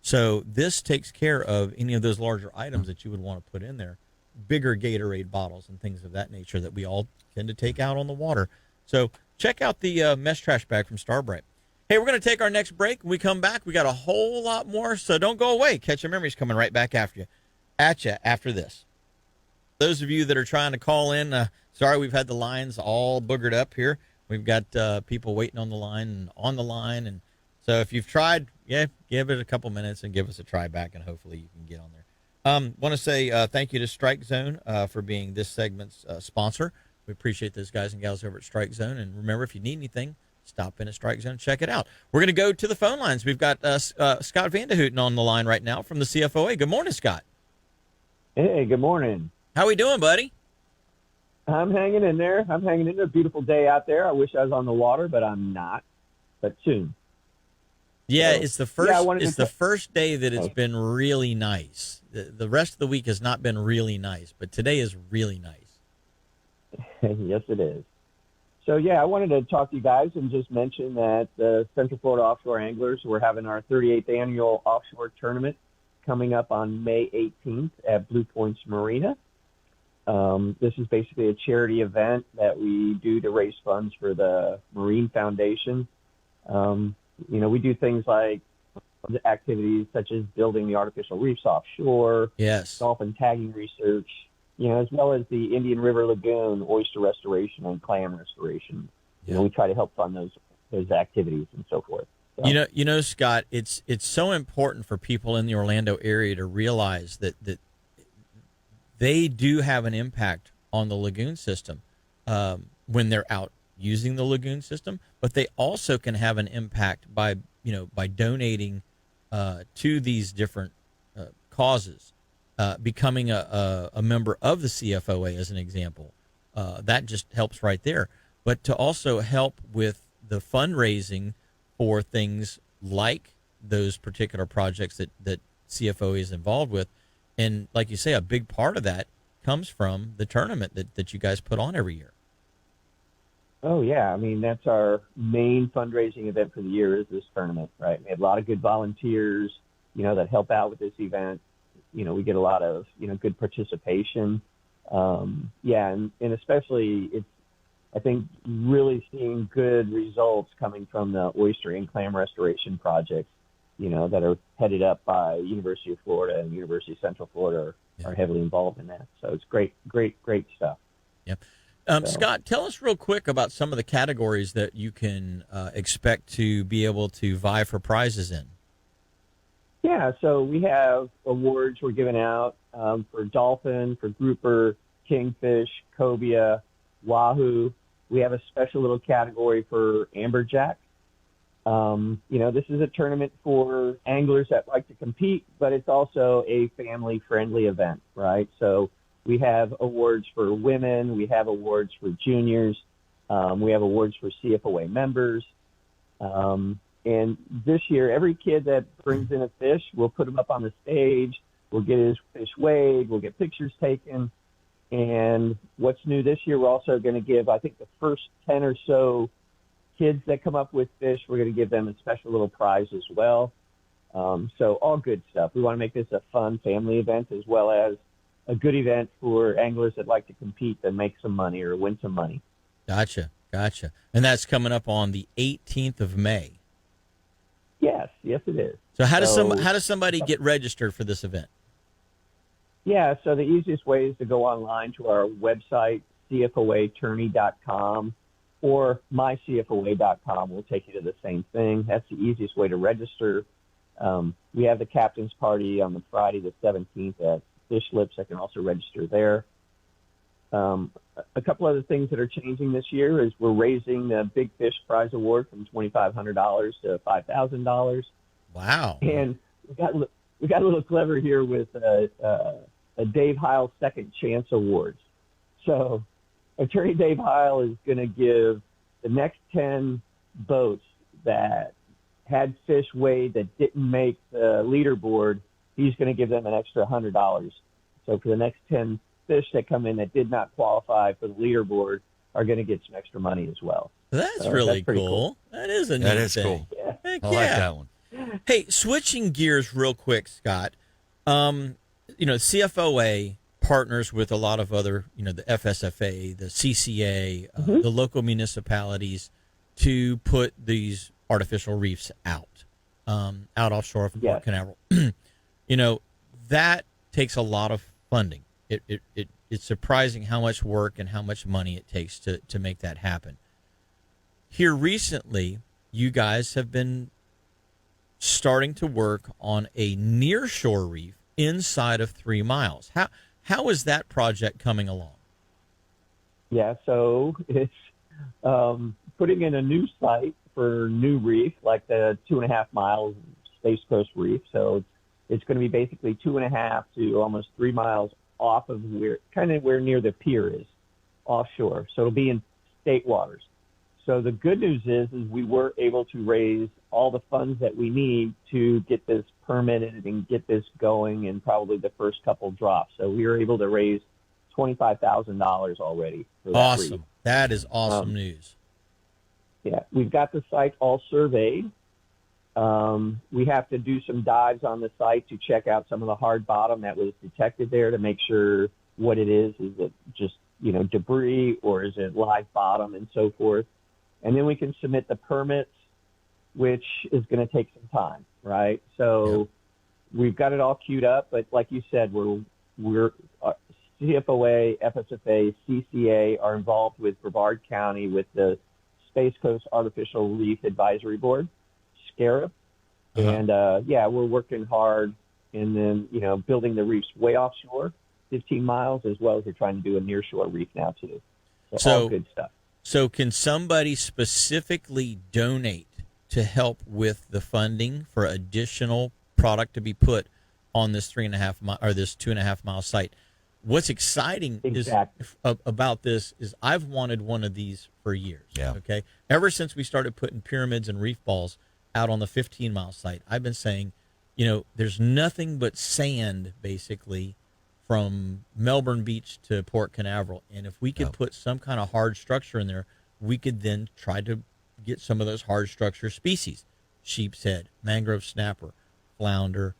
So this takes care of any of those larger items that you would want to put in there, bigger Gatorade bottles and things of that nature that we all tend to take out on the water. So check out the mesh trash bag from Starbright. Hey, we're going to take our next break. When we come back, we got a whole lot more, so don't go away. Catch Your Memories coming right back at you after this. Those of you that are trying to call in, sorry, we've had the lines all boogered up here. We've got people waiting on the line. And so if you've tried, give it a couple minutes and give us a try back, and hopefully you can get on there. Want to say thank you to Strike Zone for being this segment's sponsor. We appreciate those guys and gals over at Strike Zone. And remember, if you need anything, stop in at Strike Zone, check it out. We're going to go to the phone lines. We've got Scott Vandehooten on the line right now from the CFOA. Good morning, Scott. Hey, good morning. How we doing, buddy? I'm hanging in there. A beautiful day out there. I wish I was on the water, but I'm not. But soon. Yeah, so, it's the first. The first day that it's been really nice. The rest of the week has not been really nice, but today is really nice. Yes, it is. So yeah, I wanted to talk to you guys and just mention that Central Florida Offshore Anglers, we're having our 38th annual offshore tournament coming up on May 18th at Blue Points Marina. This is basically a charity event that we do to raise funds for the Marine Foundation. We do things like activities such as building the artificial reefs offshore, dolphin tagging research, as well as the Indian River Lagoon oyster restoration and clam restoration. We try to help fund those activities and so forth. So. Scott, it's so important for people in the Orlando area to realize that they do have an impact on the lagoon system when they're out using the lagoon system, but they also can have an impact by donating to these different causes, becoming a member of the CFOA as an example. That just helps right there. But to also help with the fundraising for things like those particular projects that CFOA is involved with. And like you say, a big part of that comes from the tournament that you guys put on every year. Oh, yeah. I mean, that's our main fundraising event for the year is this tournament, right? We have a lot of good volunteers, that help out with this event. We get a lot of, good participation. And especially I think, really seeing good results coming from the oyster and clam restoration projects, that are headed up by University of Florida and University of Central Florida are heavily involved in that. So it's great stuff. Yeah. Scott, tell us real quick about some of the categories that you can expect to be able to vie for prizes in. Yeah, so we have awards we're giving out for dolphin, for grouper, kingfish, cobia, wahoo. We have a special little category for amberjack. This is a tournament for anglers that like to compete, but it's also a family-friendly event, right? So we have awards for women. We have awards for juniors. We have awards for CFOA members. And this year, every kid that brings in a fish, we'll put him up on the stage. We'll get his fish weighed. We'll get pictures taken. And what's new this year, we're also going to give, I think, the first 10 or so kids that come up with fish, we're going to give them a special little prize as well. So all good stuff. We want to make this a fun family event as well as a good event for anglers that like to compete and make some money or win some money. Gotcha. And that's coming up on the 18th of May. Yes, it is. So how does somebody get registered for this event? Yeah, so the easiest way is to go online to our website, cfoatourney.com, or mycfoa.com will take you to the same thing. That's the easiest way to register. We have the captain's party on the Friday the 17th at Fish Lips. I can also register there. A couple other things that are changing this year is we're raising the Big Fish Prize Award from $2,500 to $5,000. Wow! And we got a little clever here with a Dave Heil Second Chance Awards. So Attorney Dave Heil is going to give the next 10 boats that had fish weighed that didn't make the leaderboard, he's going to give them an extra $100. So for the next 10 fish that come in that did not qualify for the leaderboard are going to get some extra money as well. That's really cool. That is a neat thing. Cool. Yeah. Heck I like that one. Hey, switching gears real quick, Scott. CFOA partners with a lot of other, the FSFA, the CCA, the local municipalities to put these artificial reefs out offshore of Port Canaveral. That takes a lot of funding. It's surprising how much work and how much money it takes to make that happen. Here recently, you guys have been starting to work on a nearshore reef inside of 3 miles. How is that project coming along? Yeah, so it's putting in a new site for new reef, like the 2.5 mile Space Coast Reef. So it's going to be basically 2.5 to almost 3 miles off of where near the pier is, offshore. So it'll be in state waters. So the good news is we were able to raise all the funds that we need to get this permitted and get this going in probably the first couple drops. So we were able to raise $25,000 already for that awesome reef. That is awesome news. Yeah, we've got the site all surveyed. We have to do some dives on the site to check out some of the hard bottom that was detected there to make sure what it is. Is it just, debris or is it live bottom and so forth? And then we can submit the permits, which is going to take some time, right? So we've got it all queued up, but like you said, we're CFOA, FSFA, CCA are involved with Brevard County with the Space Coast Artificial Reef Advisory Board, SCARA. And, we're working hard and then, building the reefs way offshore, 15 miles, as well as we're trying to do a nearshore reef now, too. So all good stuff. So can somebody specifically donate to help with the funding for additional product to be put on this 3.5 mile or this 2.5 mile site? What's exciting about this is I've wanted one of these for years. Yeah. Okay. Ever since we started putting pyramids and reef balls out on the 15 mile site, I've been saying, there's nothing but sand basically from Melbourne Beach to Port Canaveral. And if we could put some kind of hard structure in there, we could then try to get some of those hard structure species, sheep's head, mangrove snapper, flounder,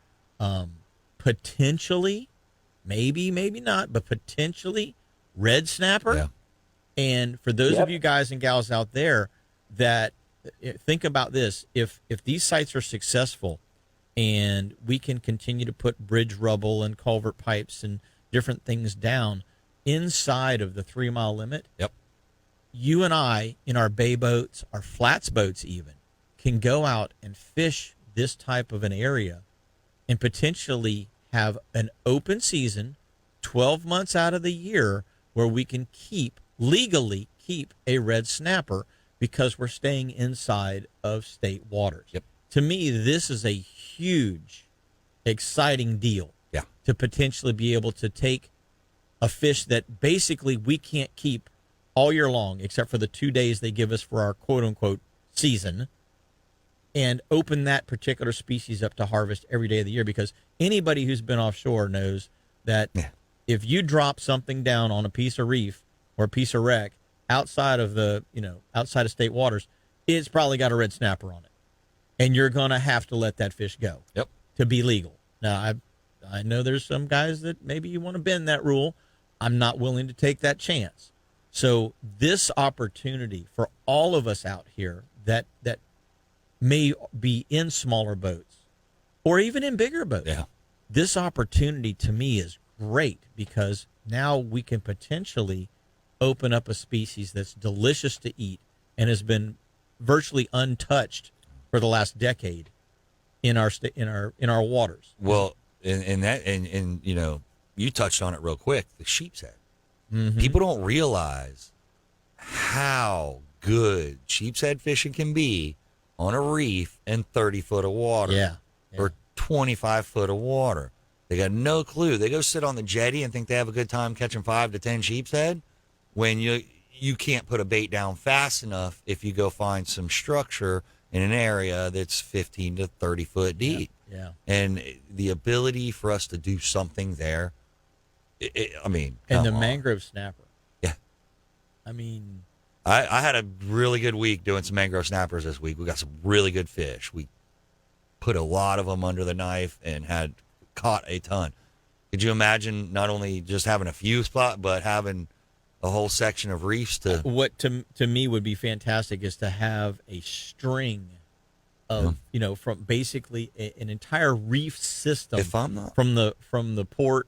potentially, maybe not, but potentially red snapper. Yeah. And for those of you guys and gals out there that think about this, if these sites are successful and we can continue to put bridge rubble and culvert pipes and different things down inside of the 3 mile limit, you and I in our bay boats, our flats boats even, can go out and fish this type of an area and potentially have an open season 12 months out of the year where we can legally keep a red snapper because we're staying inside of state waters. To me, this is a huge, exciting deal to potentially be able to take a fish that basically we can't keep all year long except for the 2 days they give us for our quote-unquote season and open that particular species up to harvest every day of the year, because anybody who's been offshore knows that If you drop something down on a piece of reef or a piece of wreck outside of outside of state waters, it's probably got a red snapper on it. And you're going to have to let that fish go to be legal. Now, I know there's some guys that maybe you want to bend that rule. I'm not willing to take that chance. So this opportunity for all of us out here that may be in smaller boats or even in bigger boats, this opportunity to me is great because now we can potentially open up a species that's delicious to eat and has been virtually untouched for the last decade in our waters. Well, and you touched on it real quick, the sheep's head. Mm-hmm. People don't realize how good sheep's head fishing can be on a reef in 30 foot of water or 25 foot of water. They got no clue. They go sit on the jetty and think they have a good time catching 5 to 10 sheep's head when you can't put a bait down fast enough if you go find some structure in an area that's 15 to 30 foot deep. Yeah. And the ability for us to do something there, and the mangrove snapper. Yeah. I mean, I had a really good week doing some mangrove snappers this week. We got some really good fish. We put a lot of them under the knife and had caught a ton. Could you imagine not only just having a few spot, but having a whole section of reefs to... What to me would be fantastic is to have a string of, from basically an entire reef system if I'm not... from the port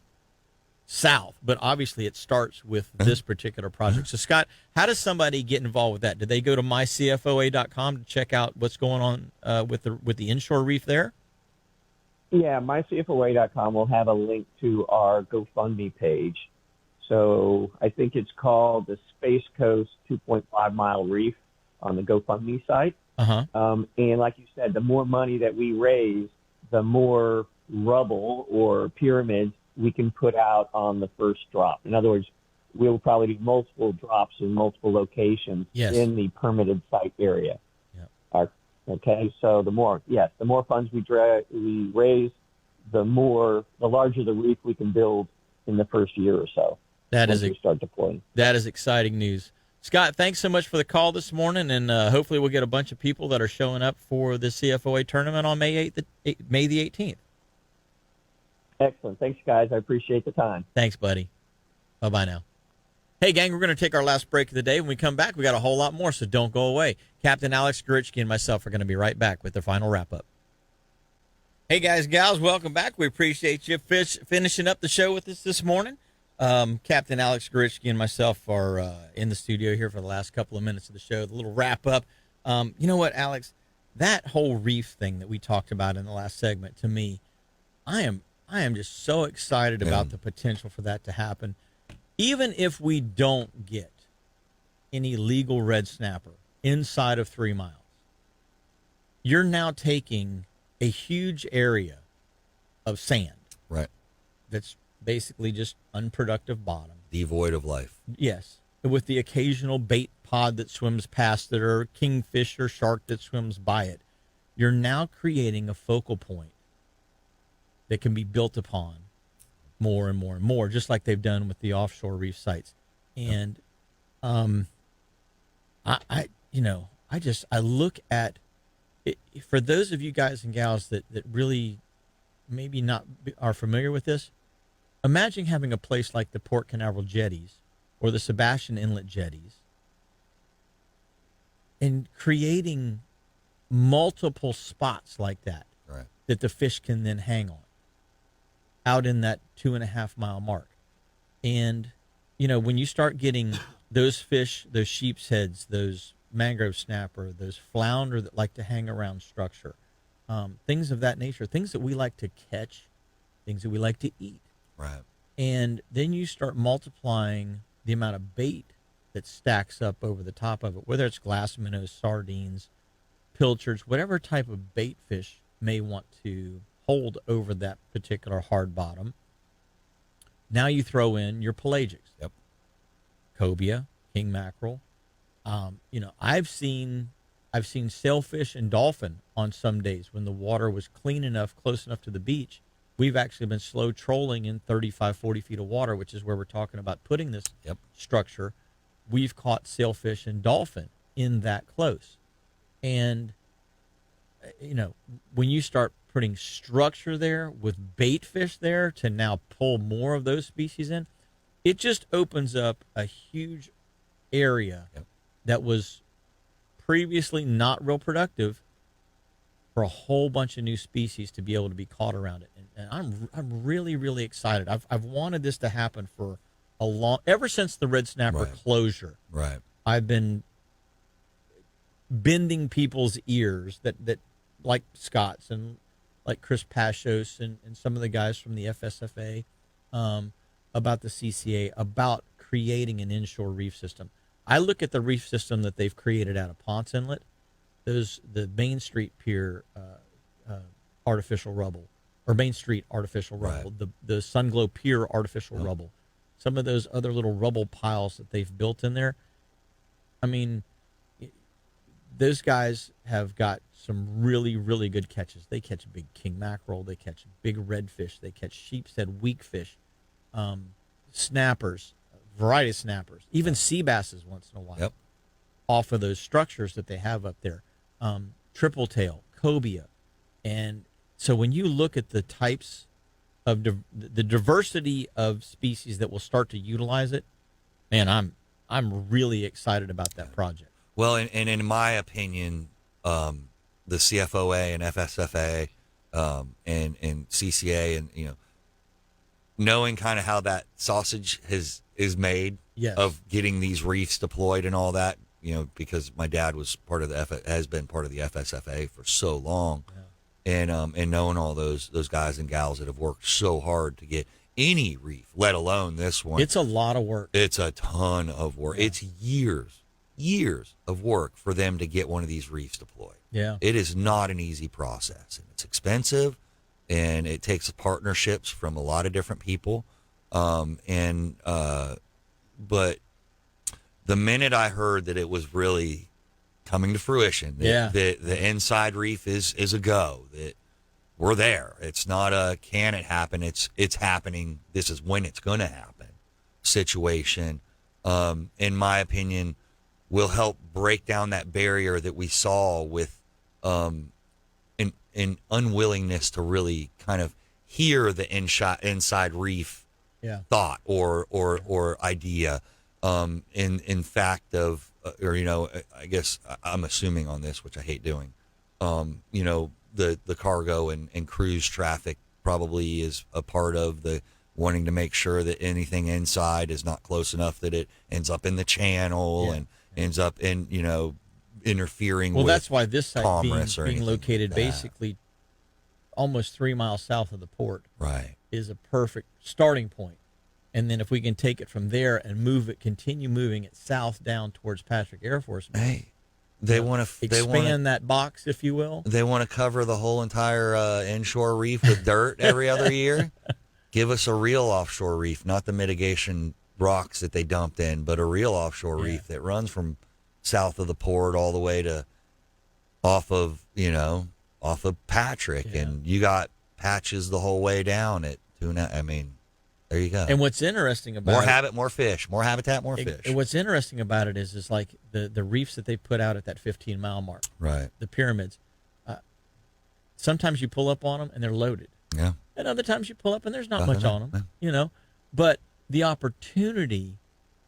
south. But obviously it starts with this particular project. So, Scott, how does somebody get involved with that? Do they go to mycfoa.com to check out what's going on with the inshore reef there? Yeah, mycfoa.com will have a link to our GoFundMe page. So I think it's called the Space Coast 2.5 Mile Reef on the GoFundMe site. Uh-huh. And like you said, the more money that we raise, the more rubble or pyramids we can put out on the first drop. In other words, we'll probably do multiple drops in multiple locations in the permitted site area. Yeah. Okay, so the more funds we raise, the larger the reef we can build in the first year or so. We start deploying. That is exciting news. Scott, thanks so much for the call this morning, and hopefully we'll get a bunch of people that are showing up for the CFOA tournament on May the 18th. Excellent. Thanks, guys. I appreciate the time. Thanks, buddy. Bye-bye now. Hey, gang, we're going to take our last break of the day. When we come back, we got a whole lot more, so don't go away. Captain Alex Gorichky and myself are going to be right back with the final wrap-up. Hey, guys, gals, welcome back. We appreciate you finishing up the show with us this morning. Captain Alex Gorichky and myself are in the studio here for the last couple of minutes of the show, the little wrap-up. You know what, Alex? That whole reef thing that we talked about in the last segment, to me, I am just so excited about the potential for that to happen. Even if we don't get any legal red snapper inside of 3 miles, you're now taking a huge area of sand. Right. That's basically just unproductive bottom. Devoid of life. Yes. With the occasional bait pod that swims past it or kingfish or shark that swims by it. You're now creating a focal point that can be built upon more and more and more, just like they've done with the offshore reef sites. And I look at it, for those of you guys and gals that really maybe not are familiar with this, imagine having a place like the Port Canaveral jetties or the Sebastian Inlet jetties and creating multiple spots like that that the fish can then hang on out in that 2.5 mile mark. And, when you start getting those fish, those sheep's heads, those mangrove snapper, those flounder that like to hang around structure, things of that nature, things that we like to catch, things that we like to eat. Right. And then you start multiplying the amount of bait that stacks up over the top of it, whether it's glass minnows, sardines, pilchards, whatever type of bait fish may want to hold over that particular hard bottom. Now you throw in your pelagics. Yep. Cobia, king mackerel. I've seen sailfish and dolphin on some days when the water was clean enough, close enough to the beach, we've actually been slow trolling in 35, 40 feet of water, which is where we're talking about putting this structure. We've caught sailfish and dolphin in that close. And, when you start putting structure there with bait fish there to now pull more of those species in, it just opens up a huge area that was previously not real productive for a whole bunch of new species to be able to be caught around it. And I'm really, really excited. I've wanted this to happen for ever since the red snapper closure. Right. I've been bending people's ears that like Scott's and like Chris Pashos and some of the guys from the FSFA, about the CCA, about creating an inshore reef system. I look at the reef system that they've created out of Ponce Inlet, the Main Street Pier artificial rubble, or Main Street artificial rubble, the Sunglow Pier artificial rubble, some of those other little rubble piles that they've built in there. I mean, those guys have got some really, really good catches. They catch big king mackerel. They catch big redfish. They catch sheepshead weakfish, snappers, variety of snappers, even sea basses once in a while off of those structures that they have up there. Triple tail, cobia. And so when you look at the types of the diversity of species that will start to utilize it, man, I'm really excited about that project. Well, and in my opinion, the CFOA and FSFA and CCA, and knowing kind of how that sausage is made of getting these reefs deployed and all that, because my dad was has been part of the FSFA for so long, and knowing all those guys and gals that have worked so hard to get any reef, let alone this one. It's a lot of work. It's a ton of work. Yeah. It's years of work for them to get one of these reefs deployed. Yeah. It is not an easy process, and it's expensive, and it takes partnerships from a lot of different people. But the minute I heard that it was really coming to fruition, that the inside reef is a go, that we're there. It's not a can it happen, it's happening, this is when it's going to happen situation, in my opinion, will help break down that barrier that we saw with an unwillingness to really kind of hear the inside reef thought or idea. In fact of, I guess I'm assuming on this, which I hate doing, the cargo and cruise traffic probably is a part of the wanting to make sure that anything inside is not close enough that it ends up in the channel and ends up in, interfering with that's why this site being located like basically almost 3 miles south of the port is a perfect starting point. And then if we can take it from there and continue moving it south down towards Patrick Air Force Base, they want to expand that box, if you will. They want to cover the whole entire inshore reef with dirt every other year. Give us a real offshore reef, not the mitigation rocks that they dumped in, but a real offshore reef that runs from south of the port all the way to off of Patrick, and you got patches the whole way down at Tuna. I mean, there you go. And what's interesting about more fish, more habitat, more fish. And what's interesting about it is like the reefs that they put out at that 15-mile mark, the pyramids. Sometimes you pull up on them and they're loaded. Yeah. And other times you pull up and there's not much on them, But the opportunity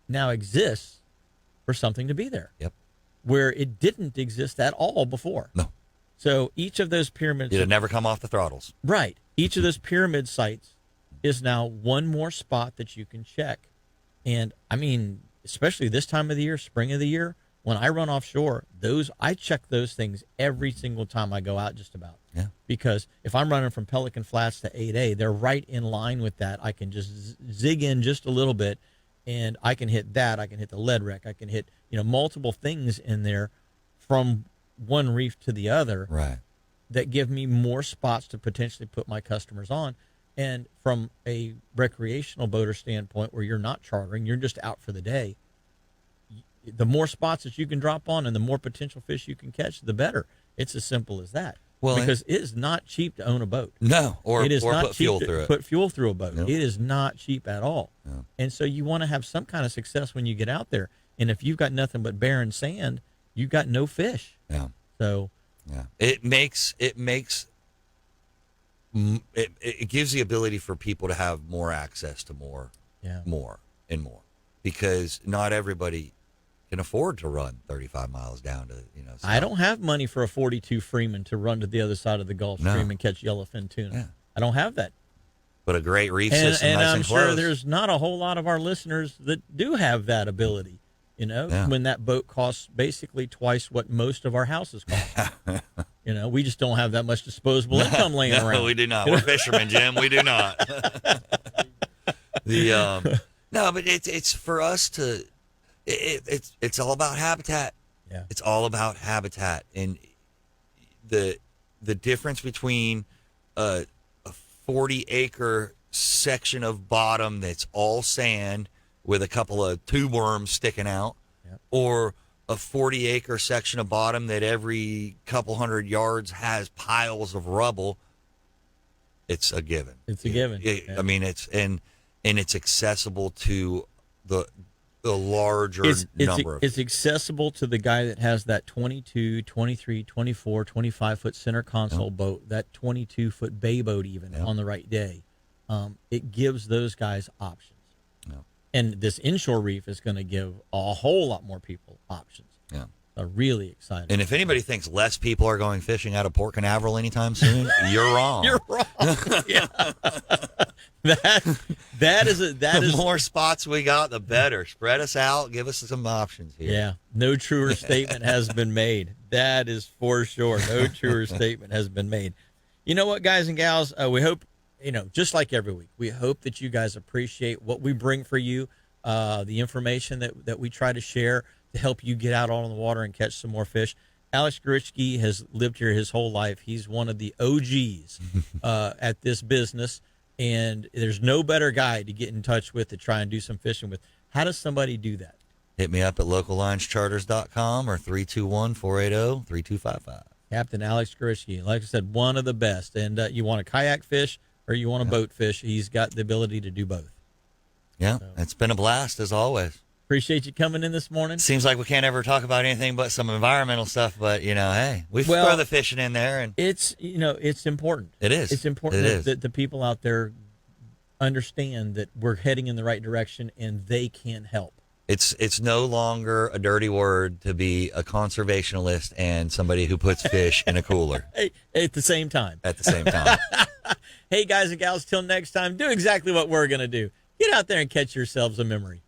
now exists for something to be there. Yep. Where it didn't exist at all before. No. So each of those pyramids... It had never come off the throttles. Right. Each of those pyramid sites is now one more spot that you can check. And, I mean, especially this time of the year, spring of the year, when I run offshore, I check those things every single time I go out just about. Yeah. Because if I'm running from Pelican Flats to 8A, they're right in line with that. I can just zig in just a little bit, and I can hit that. I can hit the lead wreck. I can hit, multiple things in there from one reef to the other that give me more spots to potentially put my customers on. And from a recreational boater standpoint, where you're not chartering, you're just out for the day, the more spots that you can drop on and the more potential fish you can catch, the better. It's as simple as that. Well, because it is not cheap to own a boat. No, or It is not put cheap fuel to through it. put fuel through a boat. Nope. It is not cheap at all. No. And so you want to have some kind of success when you get out there. And if you've got nothing but barren sand, you've got no fish. Yeah. So yeah, it gives the ability for people to have more access to more and more, because not everybody can afford to run 35 miles down to, south. I don't have money for a 42 Freeman to run to the other side of the Gulf Stream and catch yellowfin tuna. Yeah. I don't have that. But a great reef system, and nice I'm and sure close. there's not a whole lot of our listeners that do have that ability. When that boat costs basically twice what most of our houses cost. We just don't have that much disposable income laying around. No, we do not. We're fishermen, Jim. We do not. No, but it's for us to. It's all about habitat. Yeah. It's all about habitat, and the difference between a 40-acre section of bottom that's all sand with a couple of tube worms sticking out, or a 40-acre section of bottom that every couple hundred yards has piles of rubble. It's a given. It's a given. I mean, it's accessible to the larger number of. It's accessible to the guy that has that 22, 23, 24, 25-foot center console boat, that 22-foot bay boat even on the right day. It gives those guys options. And this inshore reef is going to give a whole lot more people options. Yeah. So really excited. And if anybody thinks less people are going fishing out of Port Canaveral anytime soon, you're wrong. You're wrong. Yeah. The more spots we got, the better. Spread us out. Give us some options here. Yeah. No truer statement has been made. That is for sure. No truer statement has been made. You know what, guys and gals? We hope, just like every week, we hope that you guys appreciate what we bring for you, the information that we try to share to help you get out on the water and catch some more fish. Alex Gorichky has lived here his whole life. He's one of the OGs at this business, and there's no better guy to get in touch with to try and do some fishing with. How does somebody do that? Hit me up at locallinescharters.com or 321-480-3255. Captain Alex Gorichky, like I said, one of the best. And you want a kayak fish or you want a boat fish, he's got the ability to do both. Yeah, it's been a blast as always. Appreciate you coming in this morning. Seems like we can't ever talk about anything but some environmental stuff, but hey, we throw the fishing in there, and it's it's important. It is. It's important that the people out there understand that we're heading in the right direction, and they can help. It's no longer a dirty word to be a conservationist and somebody who puts fish in a cooler. At the same time. Hey, guys and gals, till next time, do exactly what we're going to do. Get out there and catch yourselves a memory.